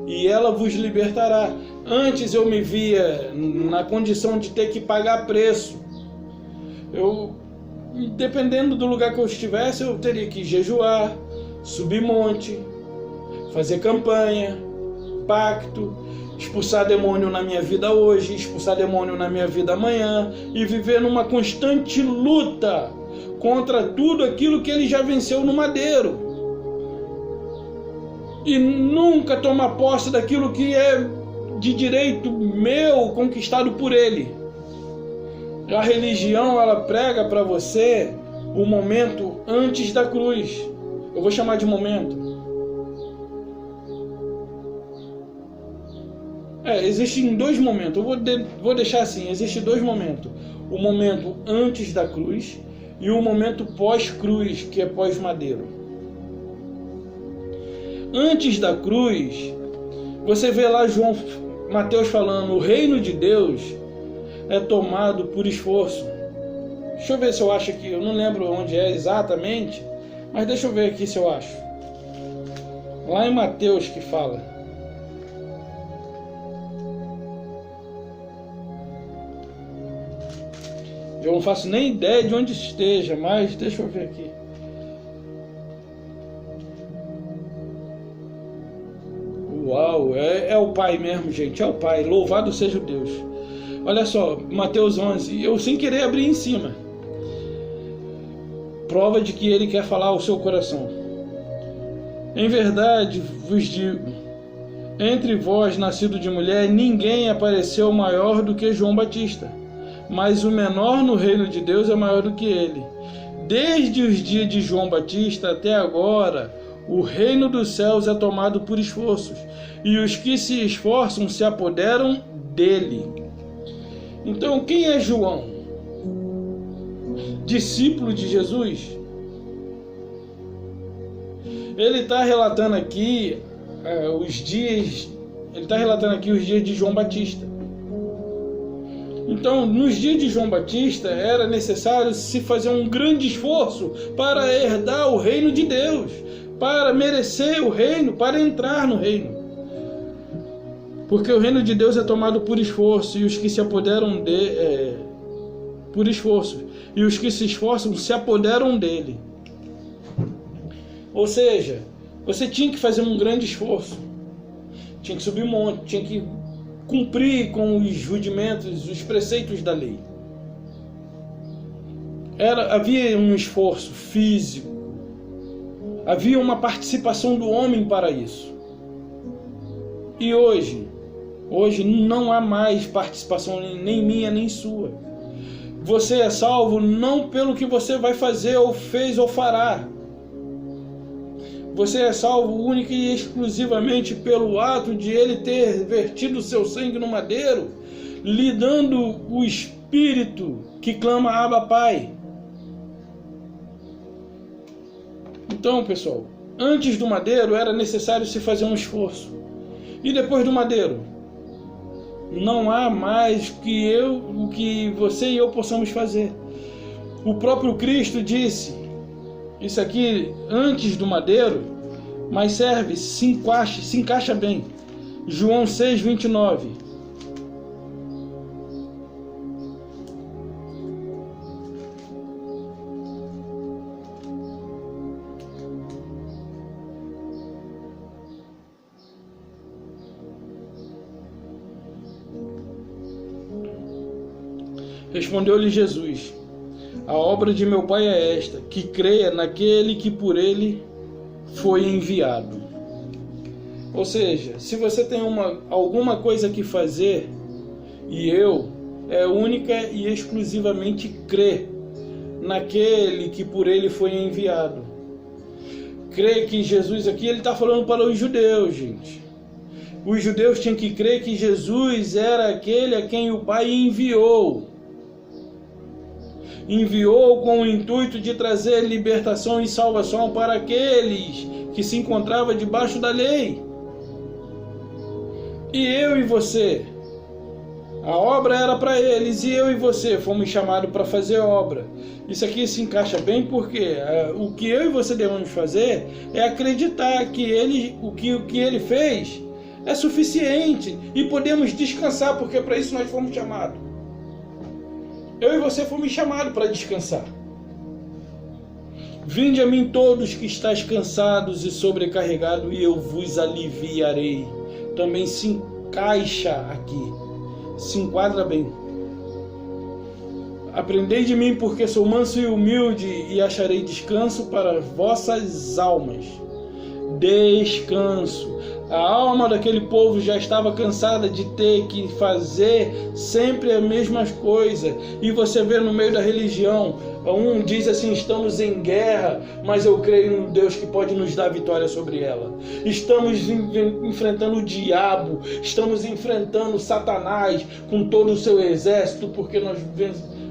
e ela vos libertará. Antes eu me via na condição de ter que pagar preço. Dependendo do lugar que eu estivesse, eu teria que jejuar, subir monte, fazer campanha, pacto, expulsar demônio na minha vida hoje, expulsar demônio na minha vida amanhã, e viver numa constante luta contra tudo aquilo que ele já venceu no madeiro. E nunca tomar posse daquilo que é de direito meu, conquistado por ele. A religião, ela prega para você o momento antes da cruz. Eu vou chamar de momento. Existem dois momentos. Eu vou deixar assim, existem dois momentos. O momento antes da cruz e o momento pós-cruz, que é pós-madeiro. Antes da cruz, você vê lá Mateus falando: o reino de Deus é tomado por esforço. Deixa eu ver se eu acho aqui, eu não lembro onde é exatamente, mas deixa eu ver aqui se eu acho. Lá em Mateus que fala. Eu não faço nem ideia de onde esteja, mas deixa eu ver aqui. Uau, é o Pai mesmo, gente, é o Pai, louvado seja o Deus. Olha só, Mateus 11, eu sem querer abri em cima. Prova de que ele quer falar ao seu coração. Em verdade vos digo, entre vós, nascido de mulher, ninguém apareceu maior do que João Batista, mas o menor no reino de Deus é maior do que ele. Desde os dias de João Batista até agora, o reino dos céus é tomado por esforços, e os que se esforçam se apoderam dele. Então, quem é João? Discípulo de Jesus? Ele está relatando aqui os dias de João Batista. Então, nos dias de João Batista, era necessário se fazer um grande esforço para herdar o reino de Deus, para merecer o reino, para entrar no reino. Porque o reino de Deus é tomado por esforço, e os que se apoderam por esforço, e os que se esforçam se apoderam dele. Ou seja, você tinha que fazer um grande esforço, tinha que subir um monte, tinha que cumprir com os rudimentos, os preceitos da lei. Havia um esforço físico, havia uma participação do homem para isso. E hoje não há mais participação nem minha nem sua. Você é salvo não pelo que você vai fazer ou fez ou fará. Você é salvo única e exclusivamente pelo ato de ele ter vertido seu sangue no madeiro, lhe dando o Espírito que clama Abba Pai. Então, pessoal, antes do madeiro era necessário se fazer um esforço. E depois do madeiro? Não há mais o que você e eu possamos fazer. O próprio Cristo disse, isso aqui antes do madeiro, mas serve, se encaixa bem. João 6, 29. Respondeu-lhe Jesus: a obra de meu Pai é esta, que creia naquele que por ele foi enviado. Ou seja, se você tem alguma coisa que fazer, é única e exclusivamente crer naquele que por ele foi enviado. Crer que Jesus aqui, ele está falando para os judeus, gente. Os judeus tinham que crer que Jesus era aquele a quem o Pai enviou. Enviou com o intuito de trazer libertação e salvação para aqueles que se encontravam debaixo da lei. E eu e você, A obra era para eles e eu e você fomos chamados para fazer obra. Isso aqui se encaixa bem porque o que eu e você devemos fazer é acreditar que o que ele fez é suficiente e podemos descansar, porque para isso nós fomos chamados. Eu e você fomos chamados para descansar. Vinde a mim todos que estáis cansados e sobrecarregados, e eu vos aliviarei. Também se encaixa aqui, se enquadra bem. Aprendei de mim, porque sou manso e humilde, e acharei descanso para vossas almas. Descanso. A alma daquele povo já estava cansada de ter que fazer sempre a mesma coisa. E você vê no meio da religião, um diz assim: estamos em guerra, mas eu creio no Deus que pode nos dar vitória sobre ela. Estamos enfrentando o diabo, estamos enfrentando Satanás com todo o seu exército, porque nós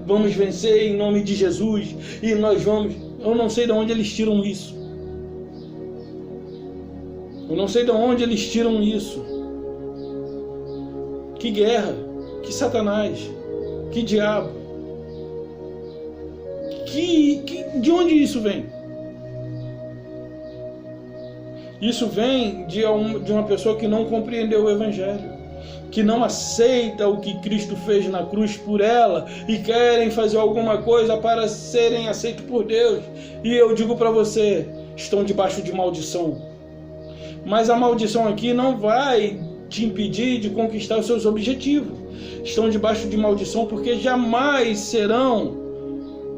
vamos vencer em nome de Jesus. E nós vamos... Eu não sei de onde eles tiram isso. Eu não sei de onde eles tiram isso. Que guerra, que Satanás, que diabo. De onde isso vem? Isso vem de uma pessoa que não compreendeu o Evangelho, que não aceita o que Cristo fez na cruz por ela e querem fazer alguma coisa para serem aceitos por Deus. E eu digo para você, estão debaixo de maldição. Mas a maldição aqui não vai te impedir de conquistar os seus objetivos. Estão debaixo de maldição porque jamais serão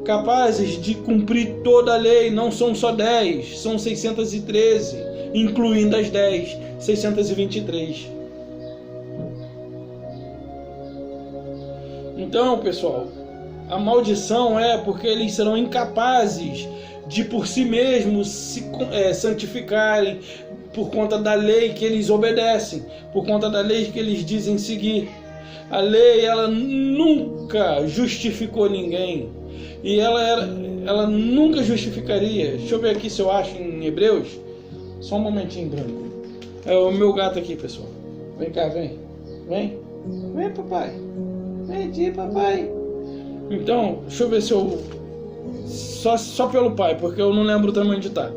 capazes de cumprir toda a lei. Não são só 10, são 613, incluindo as 10, 623. Então, pessoal, a maldição é porque eles serão incapazes de por si mesmos se santificarem, por conta da lei que eles obedecem, por conta da lei que eles dizem seguir. A lei, ela nunca justificou ninguém, e ela nunca justificaria. Deixa eu ver aqui se eu acho em Hebreus. Só um momentinho, branco. É o meu gato aqui, pessoal. Vem cá, vem. Vem, papai. Vem aqui, papai. Então, deixa eu ver se eu... Só pelo pai, porque eu não lembro o tamanho de tá.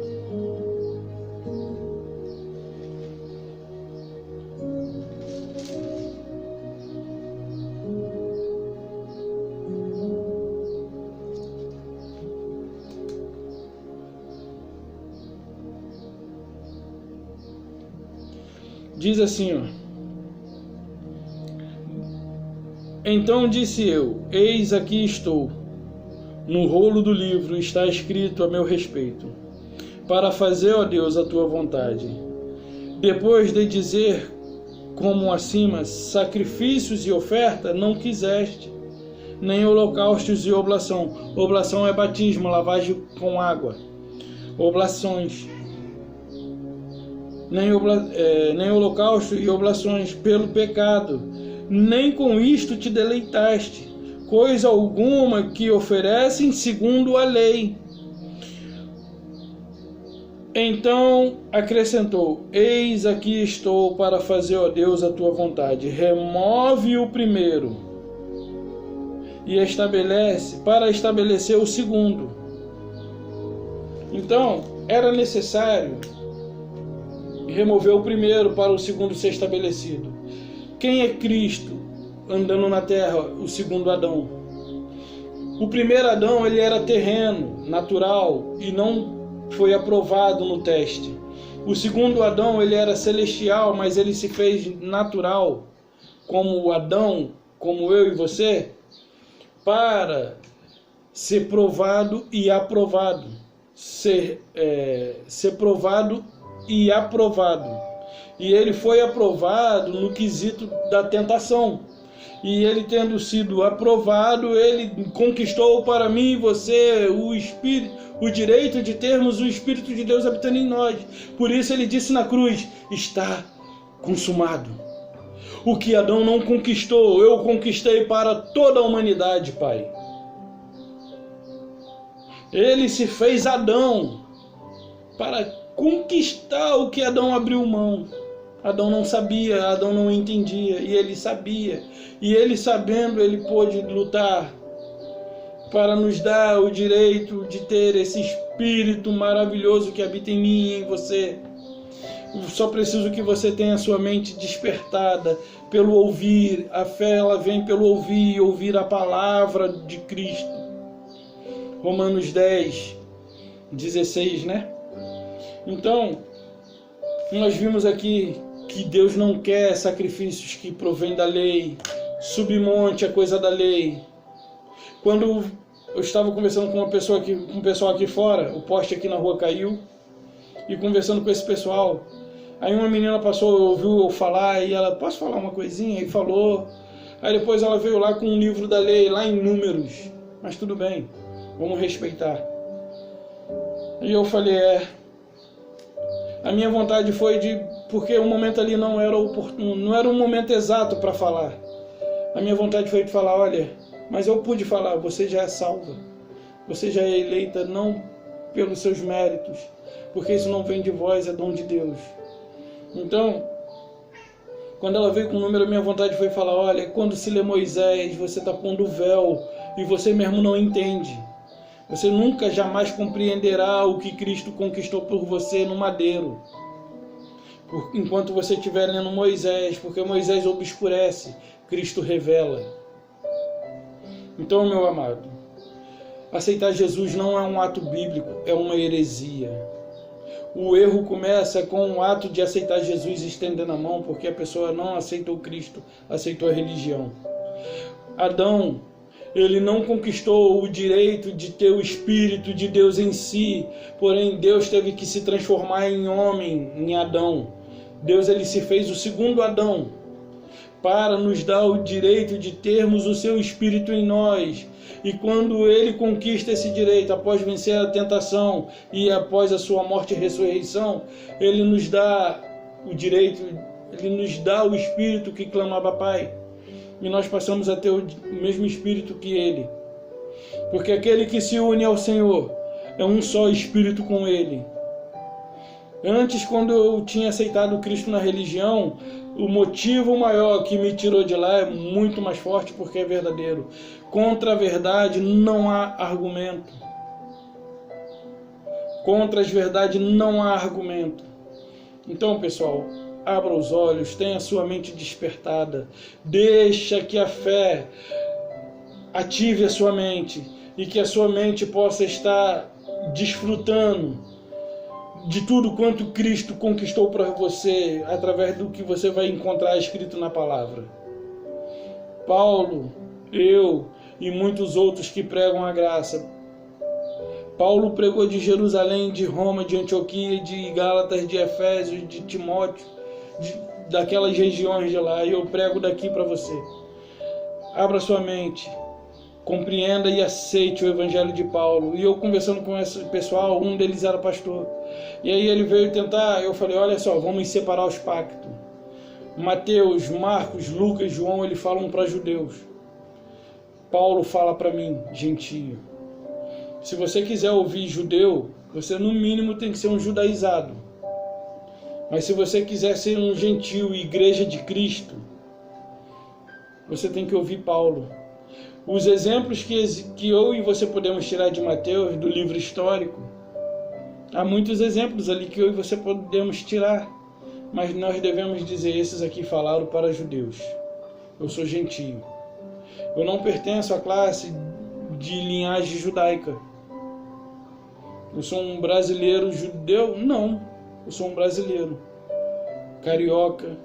Diz assim, ó: então disse eu, eis aqui estou, no rolo do livro está escrito a meu respeito, para fazer, ó Deus, a tua vontade. Depois de dizer, como acima, sacrifícios e oferta não quiseste, nem holocaustos e oblação. Oblação é batismo, lavagem com água. Oblações. Nem holocausto e oblações pelo pecado, nem com isto te deleitaste, coisa alguma que oferecem segundo a lei. Então acrescentou: eis aqui estou para fazer, ó Deus, a tua vontade. Remove o primeiro e para estabelecer o segundo. Então era necessário remover o primeiro para o segundo ser estabelecido. Quem é Cristo andando na terra? O segundo Adão. O primeiro Adão, ele era terreno, natural, e não foi aprovado no teste. O segundo Adão, ele era celestial, mas ele se fez natural, como o Adão, como eu e você, para ser provado e aprovado. Ser provado e aprovado. E ele foi aprovado no quesito da tentação. E ele, tendo sido aprovado, ele conquistou para mim e você o direito de termos o Espírito de Deus habitando em nós. Por isso ele disse na cruz: está consumado. O que Adão não conquistou, eu conquistei para toda a humanidade, Pai. Ele se fez Adão para conquistar o que Adão abriu mão. Adão não sabia, Adão não entendia, e ele sabia. E ele sabendo, ele pôde lutar para nos dar o direito de ter esse Espírito maravilhoso que habita em mim e em você. Só preciso que você tenha a sua mente despertada pelo ouvir. A fé, ela vem pelo ouvir, ouvir a palavra de Cristo. Romanos 10, 16, né? Então, nós vimos aqui que Deus não quer sacrifícios que provêm da lei. Submonte a coisa da lei. Quando eu estava conversando com um pessoal aqui fora, o poste aqui na rua caiu, e conversando com esse pessoal, aí uma menina passou, ouviu eu falar, e ela, posso falar uma coisinha? E falou. Aí depois ela veio lá com um livro da lei, lá em Números. Mas tudo bem, vamos respeitar. E eu falei, a minha vontade foi porque o momento ali não era oportuno, não era um momento exato para falar. A minha vontade foi de falar, olha, mas eu pude falar, você já é salva. Você já é eleita não pelos seus méritos, porque isso não vem de vós, é dom de Deus. Então, quando ela veio com o número, a minha vontade foi falar, olha, quando se lê Moisés, você está pondo o véu, e você mesmo não entende. Você nunca, jamais compreenderá o que Cristo conquistou por você no madeiro. Enquanto você estiver lendo Moisés, porque Moisés obscurece, Cristo revela. Então, meu amado, aceitar Jesus não é um ato bíblico, é uma heresia. O erro começa com o ato de aceitar Jesus estendendo a mão, porque a pessoa não aceitou Cristo, aceitou a religião. Adão, ele não conquistou o direito de ter o Espírito de Deus em si, porém Deus teve que se transformar em homem, em Adão. Deus, ele se fez o segundo Adão, para nos dar o direito de termos o seu Espírito em nós. E quando ele conquista esse direito, após vencer a tentação e após a sua morte e ressurreição, ele nos dá o direito, ele nos dá o Espírito que clamava Pai. E nós passamos a ter o mesmo Espírito que ele. Porque aquele que se une ao Senhor é um só Espírito com ele. Antes, quando eu tinha aceitado Cristo na religião, o motivo maior que me tirou de lá é muito mais forte, porque é verdadeiro. Contra a verdade não há argumento. Contra as verdades não há argumento. Então, pessoal, abra os olhos, tenha a sua mente despertada. Deixa que a fé ative a sua mente e que a sua mente possa estar desfrutando de tudo quanto Cristo conquistou para você, através do que você vai encontrar escrito na palavra. Paulo, eu e muitos outros que pregam a graça. Paulo pregou de Jerusalém, de Roma, de Antioquia, de Gálatas, de Efésios, de Timóteo, daquelas regiões de lá, e eu prego daqui para você. Abra sua mente, compreenda e aceite o Evangelho de Paulo. E eu conversando com esse pessoal, um deles era pastor, e aí ele veio tentar, eu falei, olha só, vamos separar os pactos. Mateus, Marcos, Lucas, João, eles falam para judeus. Paulo fala para mim, gentio. Se você quiser ouvir judeu, você no mínimo tem que ser um judaizado. Mas se você quiser ser um gentio, igreja de Cristo, você tem que ouvir Paulo. Os exemplos que eu e você podemos tirar de Mateus, do livro histórico, há muitos exemplos ali que eu e você podemos tirar, mas nós devemos dizer, esses aqui falaram para judeus. Eu sou gentio. Eu não pertenço à classe de linhagem judaica. Eu sou um brasileiro judeu? Não, eu sou um brasileiro. Carioca.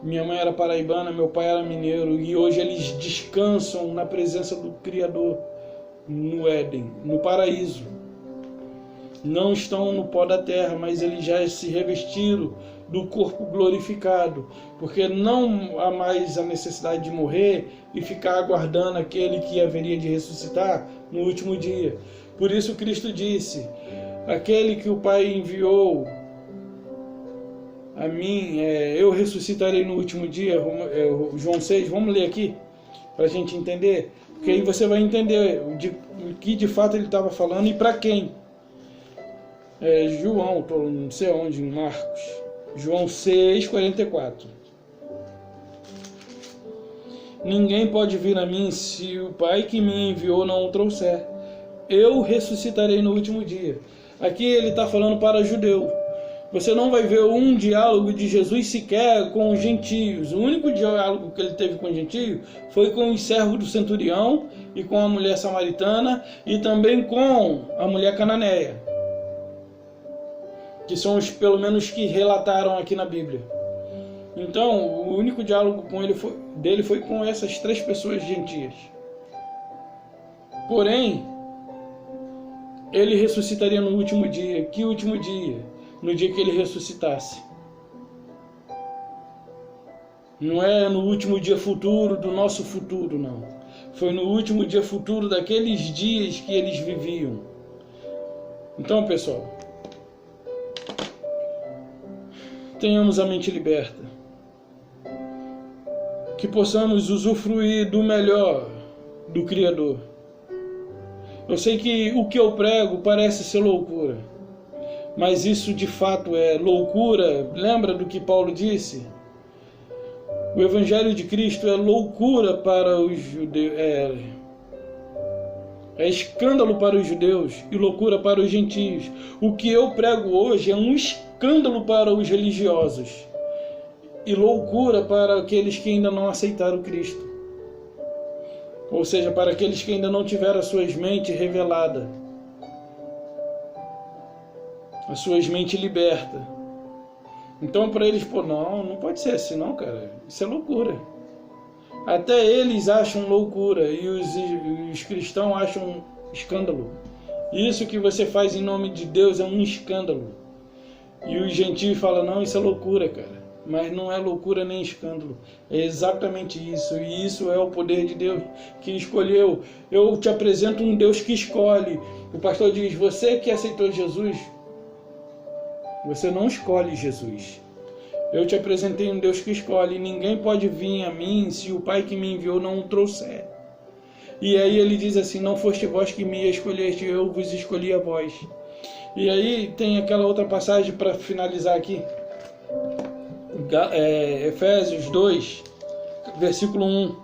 Minha mãe era paraibana, meu pai era mineiro, e hoje eles descansam na presença do Criador no Éden, no paraíso. Não estão no pó da terra, mas eles já se revestiram do corpo glorificado, porque não há mais a necessidade de morrer e ficar aguardando aquele que haveria de ressuscitar no último dia. Por isso Cristo disse, aquele que o Pai enviou a mim, eu ressuscitarei no último dia, João 6, vamos ler aqui, para a gente entender, porque aí você vai entender o que de fato ele estava falando e para quem. João, não sei onde, em Marcos, João 6,44. Ninguém pode vir a mim se o Pai que me enviou não o trouxer. Eu ressuscitarei no último dia. Aqui ele está falando para judeu. Você não vai ver um diálogo de Jesus sequer com os gentios. O único diálogo que ele teve com os gentios foi com os servos do centurião e com a mulher samaritana e também com a mulher cananeia, que são os pelo menos que relataram aqui na Bíblia. Então, o único diálogo dele foi com essas 3 pessoas gentias. Porém, ele ressuscitaria no último dia. Que último dia? No dia que ele ressuscitasse. Não é no último dia futuro do nosso futuro, não. Foi no último dia futuro daqueles dias que eles viviam. Então, pessoal, tenhamos a mente liberta. Que possamos usufruir do melhor do Criador. Eu sei que o que eu prego parece ser loucura, mas isso de fato é loucura. Lembra do que Paulo disse? O Evangelho de Cristo é loucura para os judeus, é escândalo para os judeus e loucura para os gentios. O que eu prego hoje é um escândalo para os religiosos e loucura para aqueles que ainda não aceitaram Cristo. Ou seja, para aqueles que ainda não tiveram as suas mentes reveladas, as suas mentes libertas. Então para eles, não pode ser assim não, cara. Isso é loucura. Até eles acham loucura e os cristãos acham escândalo. Isso que você faz em nome de Deus é um escândalo. E os gentios falam, não, isso é loucura, cara. Mas não é loucura nem escândalo. É exatamente isso. E isso é o poder de Deus que escolheu. Eu te apresento um Deus que escolhe. O pastor diz, você que aceitou Jesus, você não escolhe Jesus. Eu te apresentei um Deus que escolhe. Ninguém pode vir a mim se o Pai que me enviou não o trouxer. E aí ele diz assim, não foste vós que me escolheste, eu vos escolhi a vós. E aí tem aquela outra passagem para finalizar aqui. Efésios 2, versículo 1.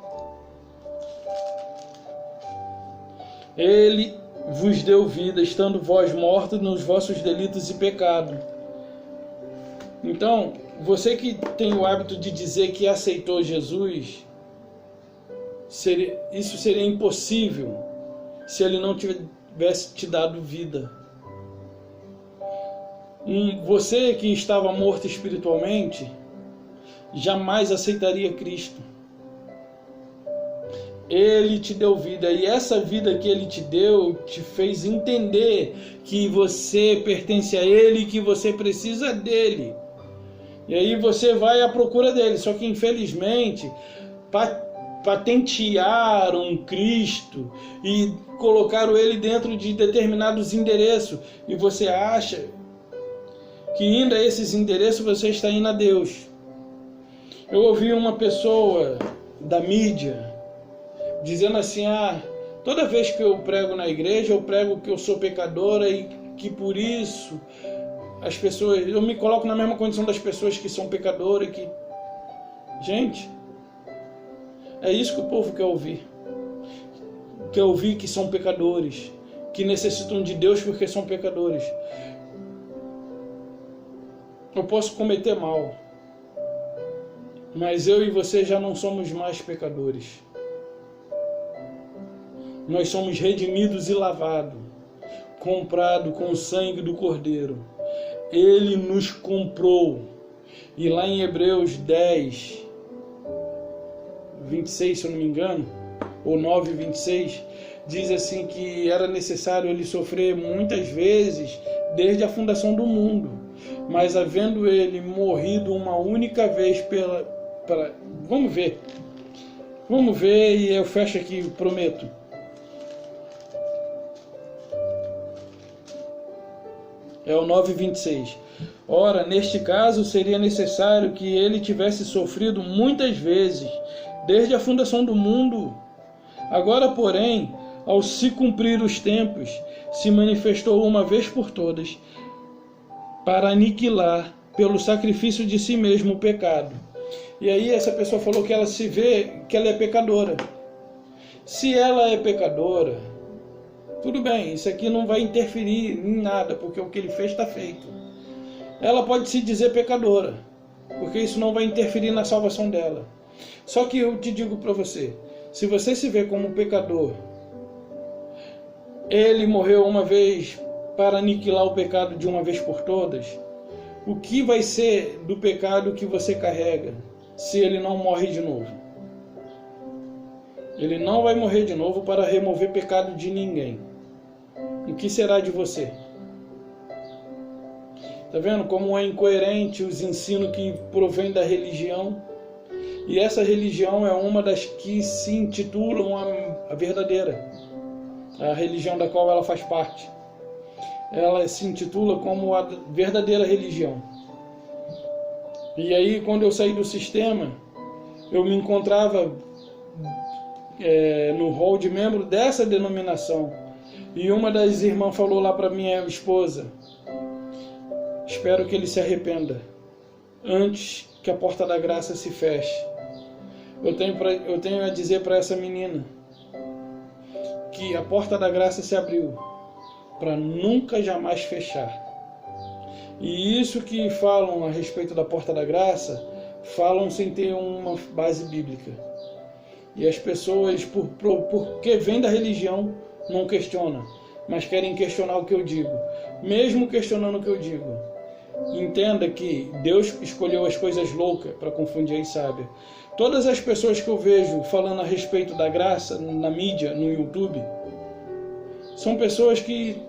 Ele vos deu vida, estando vós mortos nos vossos delitos e pecados. Então, você que tem o hábito de dizer que aceitou Jesus, isso seria impossível se ele não tivesse te dado vida. Você que estava morto espiritualmente, jamais aceitaria Cristo. Ele te deu vida, e essa vida que ele te deu te fez entender que você pertence a ele e que você precisa dele. E aí você vai à procura dele. Só que infelizmente patentearam Cristo e colocaram ele dentro de determinados endereços. E você acha que indo a esses endereços você está indo a Deus. Eu ouvi uma pessoa da mídia dizendo assim, toda vez que eu prego na igreja, eu prego que eu sou pecadora e que por isso as pessoas, eu me coloco na mesma condição das pessoas que são pecadoras. Gente, é isso que o povo quer ouvir. Quer ouvir que são pecadores, que necessitam de Deus porque são pecadores. Eu posso cometer mal, mas eu e você já não somos mais pecadores. Nós somos redimidos e lavados, comprados com o sangue do Cordeiro. Ele nos comprou. E lá em Hebreus 10, 26, se eu não me engano, ou 9, 26, diz assim que era necessário ele sofrer muitas vezes desde a fundação do mundo. Mas havendo ele morrido uma única vez Vamos ver e eu fecho aqui, prometo. É o 9:26. Ora, neste caso seria necessário que ele tivesse sofrido muitas vezes, desde a fundação do mundo. Agora, porém, ao se cumprir os tempos, se manifestou uma vez por todas, para aniquilar pelo sacrifício de si mesmo o pecado. E aí essa pessoa falou que ela se vê que ela é pecadora. Se ela é pecadora, tudo bem, isso aqui não vai interferir em nada, porque o que ele fez está feito. Ela pode se dizer pecadora, porque isso não vai interferir na salvação dela. Só que eu te digo para você, se você se vê como um pecador, ele morreu uma vez para aniquilar o pecado de uma vez por todas, o que vai ser do pecado que você carrega se ele não morre de novo? Ele não vai morrer de novo para remover pecado de ninguém. O que será de você? Está vendo como é incoerente os ensinos que provêm da religião? E essa religião é uma das que se intitulam a verdadeira, a religião da qual ela faz parte. Ela se intitula como a verdadeira religião. E aí, quando eu saí do sistema, eu me encontrava no rol de membro dessa denominação. E uma das irmãs falou lá para minha esposa: espero que ele se arrependa antes que a porta da graça se feche. Eu tenho a dizer para essa menina que a porta da graça se abriu para nunca jamais fechar. E isso que falam a respeito da porta da graça, falam sem ter uma base bíblica. E as pessoas, porque vêm da religião, não questionam, mas querem questionar o que eu digo. Mesmo questionando o que eu digo, entenda que Deus escolheu as coisas loucas para confundir as sábias. Todas as pessoas que eu vejo falando a respeito da graça na mídia, no YouTube, são pessoas que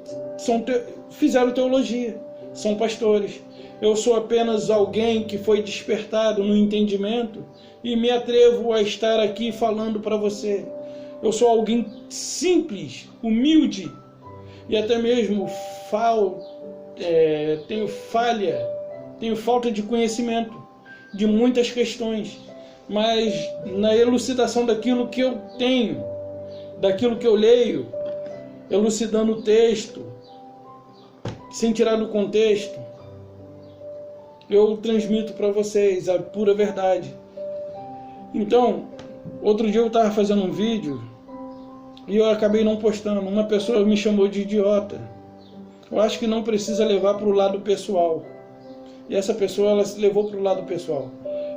fizeram teologia, são pastores. Eu sou apenas alguém que foi despertado no entendimento e me atrevo a estar aqui falando para você. Eu sou alguém simples, humilde e até mesmo tenho falta de conhecimento de muitas questões, mas na elucidação daquilo que eu tenho, daquilo que eu leio, elucidando o texto, sem tirar do contexto, eu transmito para vocês a pura verdade. Então, outro dia eu estava fazendo um vídeo e eu acabei não postando. Uma pessoa me chamou de idiota. Eu acho que não precisa levar para o lado pessoal. E essa pessoa, ela se levou para o lado pessoal.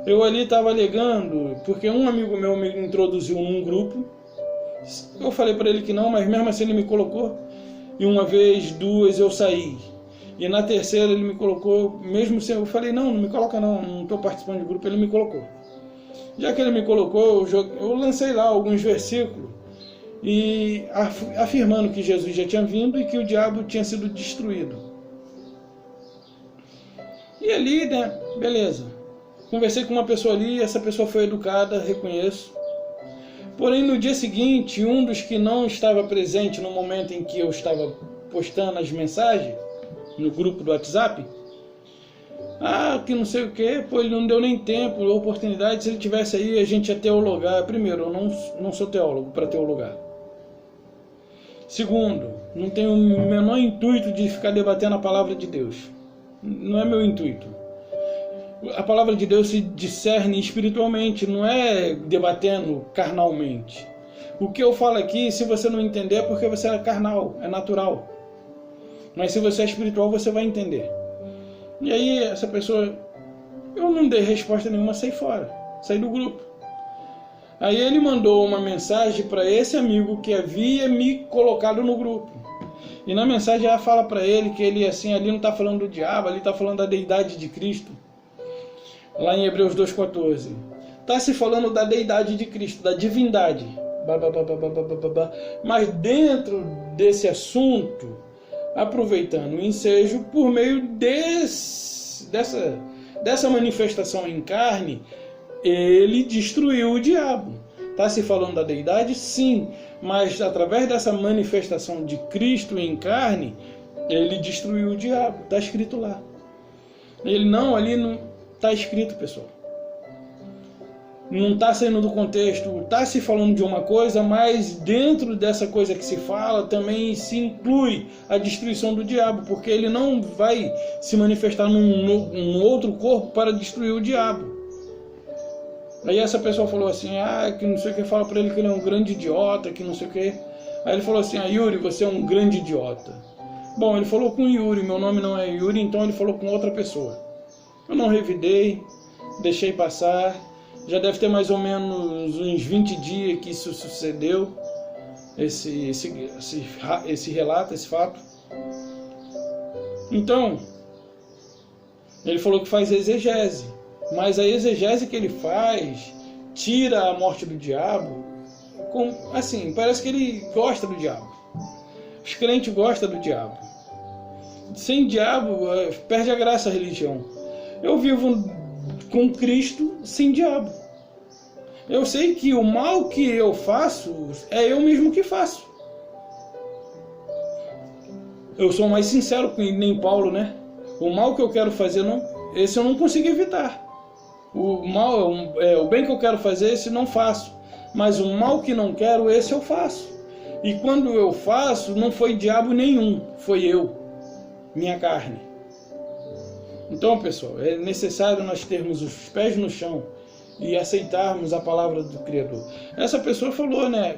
Eu ali estava alegando, porque um amigo meu me introduziu num grupo. Eu falei para ele que não, mas mesmo assim ele me colocou. E uma vez, duas, eu saí. E na terceira ele me colocou, mesmo sem... Eu falei, não me coloca não estou participando de grupo. Ele me colocou. Já que ele me colocou, eu lancei lá alguns versículos, e afirmando que Jesus já tinha vindo e que o diabo tinha sido destruído. E ali, né, beleza. Conversei com uma pessoa ali, essa pessoa foi educada, reconheço. Porém, no dia seguinte, um dos que não estava presente no momento em que eu estava postando as mensagens no grupo do WhatsApp, que não sei o que, pô, ele não deu nem tempo, oportunidade. Se ele tivesse aí, a gente ia teologar. Primeiro, eu não sou teólogo para teologar. Segundo, não tenho o menor intuito de ficar debatendo a palavra de Deus. Não é meu intuito. A palavra de Deus se discerne espiritualmente, não é debatendo carnalmente. O que eu falo aqui, se você não entender, é porque você é carnal, é natural. Mas se você é espiritual, você vai entender. E aí essa pessoa, eu não dei resposta nenhuma, saí fora, saí do grupo. Aí ele mandou uma mensagem para esse amigo que havia me colocado no grupo. E na mensagem ela fala para ele que ele assim, ali não está falando do diabo, ali está falando da deidade de Cristo. Lá em Hebreus 2,14. Está se falando da deidade de Cristo, da divindade. Mas dentro desse assunto, aproveitando o ensejo, por meio dessa manifestação em carne, ele destruiu o diabo. Está se falando da deidade? Sim, mas através dessa manifestação de Cristo em carne, ele destruiu o diabo. Está escrito lá. Ali não está escrito, pessoal. não está saindo do contexto, está se falando de uma coisa, mas dentro dessa coisa que se fala também se inclui a destruição do diabo, porque ele não vai se manifestar num outro corpo para destruir o diabo. Aí essa pessoa falou assim, que não sei o que, fala para ele que ele é um grande idiota, que não sei o que. Aí ele falou assim, Yuri, você é um grande idiota. Bom, ele falou com Yuri, meu nome não é Yuri, então ele falou com outra pessoa. Eu não revidei, deixei passar. Já deve ter mais ou menos uns 20 dias que isso sucedeu, esse relato, esse fato. Então, ele falou que faz exegese, mas a exegese que ele faz tira a morte do diabo, assim, parece que ele gosta do diabo. Os crentes gostam do diabo. Sem diabo, perde a graça a religião. Eu vivo com Cristo sem diabo. Eu sei que o mal que eu faço é eu mesmo que faço. Eu sou mais sincero que nem Paulo, né? O mal que eu quero fazer, esse eu não consigo evitar. O bem que eu quero fazer, esse não faço. Mas o mal que não quero, esse eu faço. E quando eu faço, não foi diabo nenhum, foi eu, minha carne. Então, pessoal, é necessário nós termos os pés no chão e aceitarmos a palavra do Criador. Essa pessoa falou, né,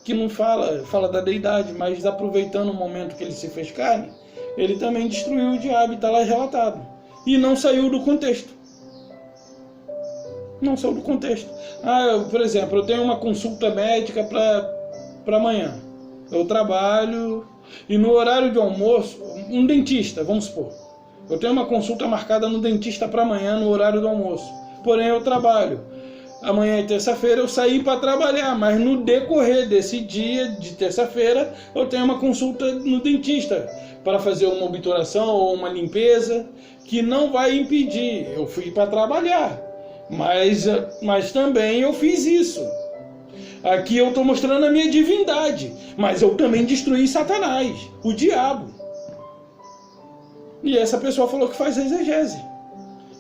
que não fala da deidade, mas aproveitando o momento que ele se fez carne, ele também destruiu o diabo, e está lá relatado. E não saiu do contexto. Não saiu do contexto. Por exemplo, eu tenho uma consulta médica para amanhã. Eu trabalho e no horário de almoço, um dentista, vamos supor. Eu tenho uma consulta marcada no dentista para amanhã, no horário do almoço. Porém, eu trabalho. Amanhã é terça-feira, eu saí para trabalhar, mas no decorrer desse dia de terça-feira, eu tenho uma consulta no dentista para fazer uma obturação ou uma limpeza, que não vai impedir. Eu fui para trabalhar, mas também eu fiz isso. Aqui eu estou mostrando a minha divindade, mas eu também destruí Satanás, o diabo. E essa pessoa falou que faz exegese.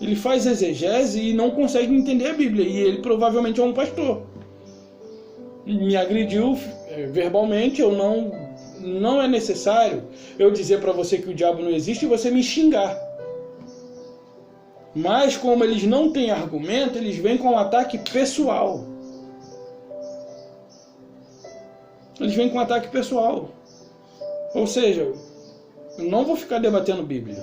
Ele faz exegese e não consegue entender a Bíblia. E ele provavelmente é um pastor. Me agrediu verbalmente. Não é necessário eu dizer para você que o diabo não existe e você me xingar. Mas como eles não têm argumento, eles vêm com um ataque pessoal. Eles vêm com um ataque pessoal. Ou seja, eu não vou ficar debatendo Bíblia.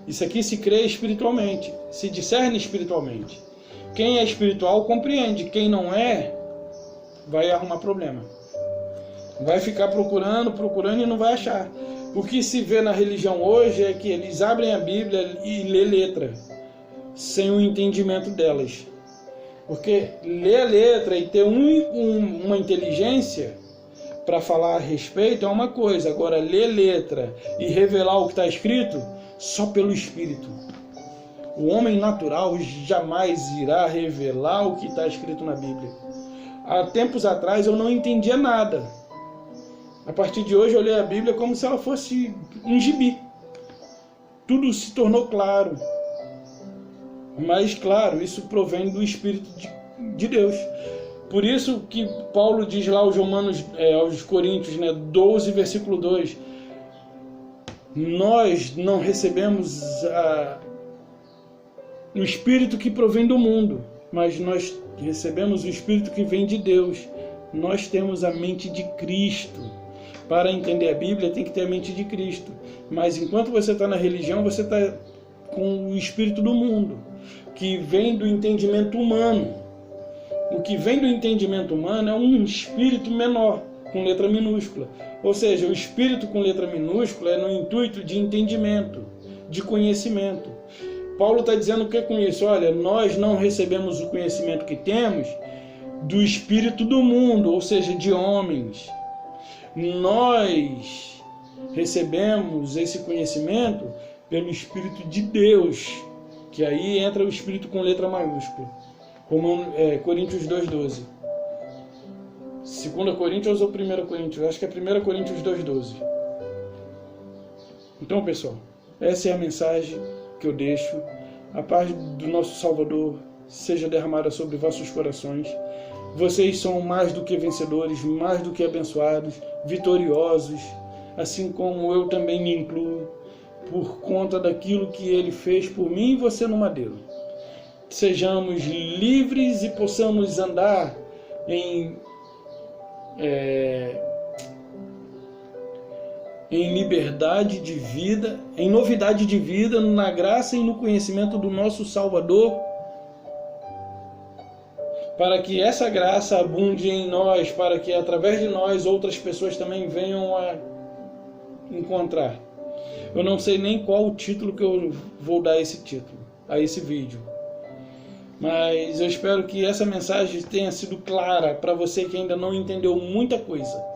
Isso aqui se crê espiritualmente, se discerne espiritualmente. Quem é espiritual compreende, quem não é, vai arrumar problema. Vai ficar procurando e não vai achar. O que se vê na religião hoje é que eles abrem a Bíblia e lê letra, sem o entendimento delas. Porque ler a letra e ter uma inteligência para falar a respeito é uma coisa. Agora, ler letra e revelar o que está escrito, só pelo Espírito. O homem natural jamais irá revelar o que está escrito na Bíblia. Há tempos atrás eu não entendia nada. A partir de hoje eu leio a Bíblia como se ela fosse um gibi. Tudo se tornou claro. Mas, claro, isso provém do Espírito de Deus. Por isso que Paulo diz lá aos Coríntios, 12, versículo 2, nós não recebemos o Espírito que provém do mundo, mas nós recebemos o Espírito que vem de Deus. Nós temos a mente de Cristo. Para entender a Bíblia tem que ter a mente de Cristo. Mas enquanto você está na religião, você está com o Espírito do mundo, que vem do entendimento humano. O que vem do entendimento humano é um espírito menor, com letra minúscula. Ou seja, o espírito com letra minúscula é no intuito de entendimento, de conhecimento. Paulo está dizendo o que é com isso? Olha, nós não recebemos o conhecimento que temos do espírito do mundo, ou seja, de homens. Nós recebemos esse conhecimento pelo Espírito de Deus, que aí entra o espírito com letra maiúscula. Coríntios 2,12. 2 Coríntios ou 1 Coríntios? Acho que é 1 Coríntios 2,12. Então, pessoal, essa é a mensagem que eu deixo. A paz do nosso Salvador seja derramada sobre vossos corações. Vocês são mais do que vencedores, mais do que abençoados, vitoriosos, assim como eu também me incluo, por conta daquilo que Ele fez por mim e você no madeiro. Sejamos livres e possamos andar em liberdade de vida, em novidade de vida, na graça e no conhecimento do nosso Salvador, para que essa graça abunde em nós, para que através de nós outras pessoas também venham a encontrar. Eu não sei nem qual o título que eu vou dar a esse vídeo, mas eu espero que essa mensagem tenha sido clara para você que ainda não entendeu muita coisa.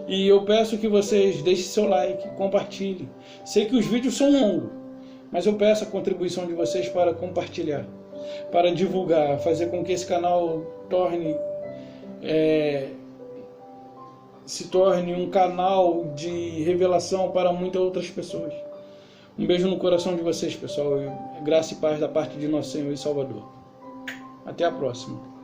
E eu peço que vocês deixem seu like, compartilhem. Sei que os vídeos são longos, mas eu peço a contribuição de vocês para compartilhar, para divulgar, fazer com que esse canal se torne um canal de revelação para muitas outras pessoas. Um beijo no coração de vocês, pessoal. Graça e paz da parte de nosso Senhor e Salvador. Até a próxima.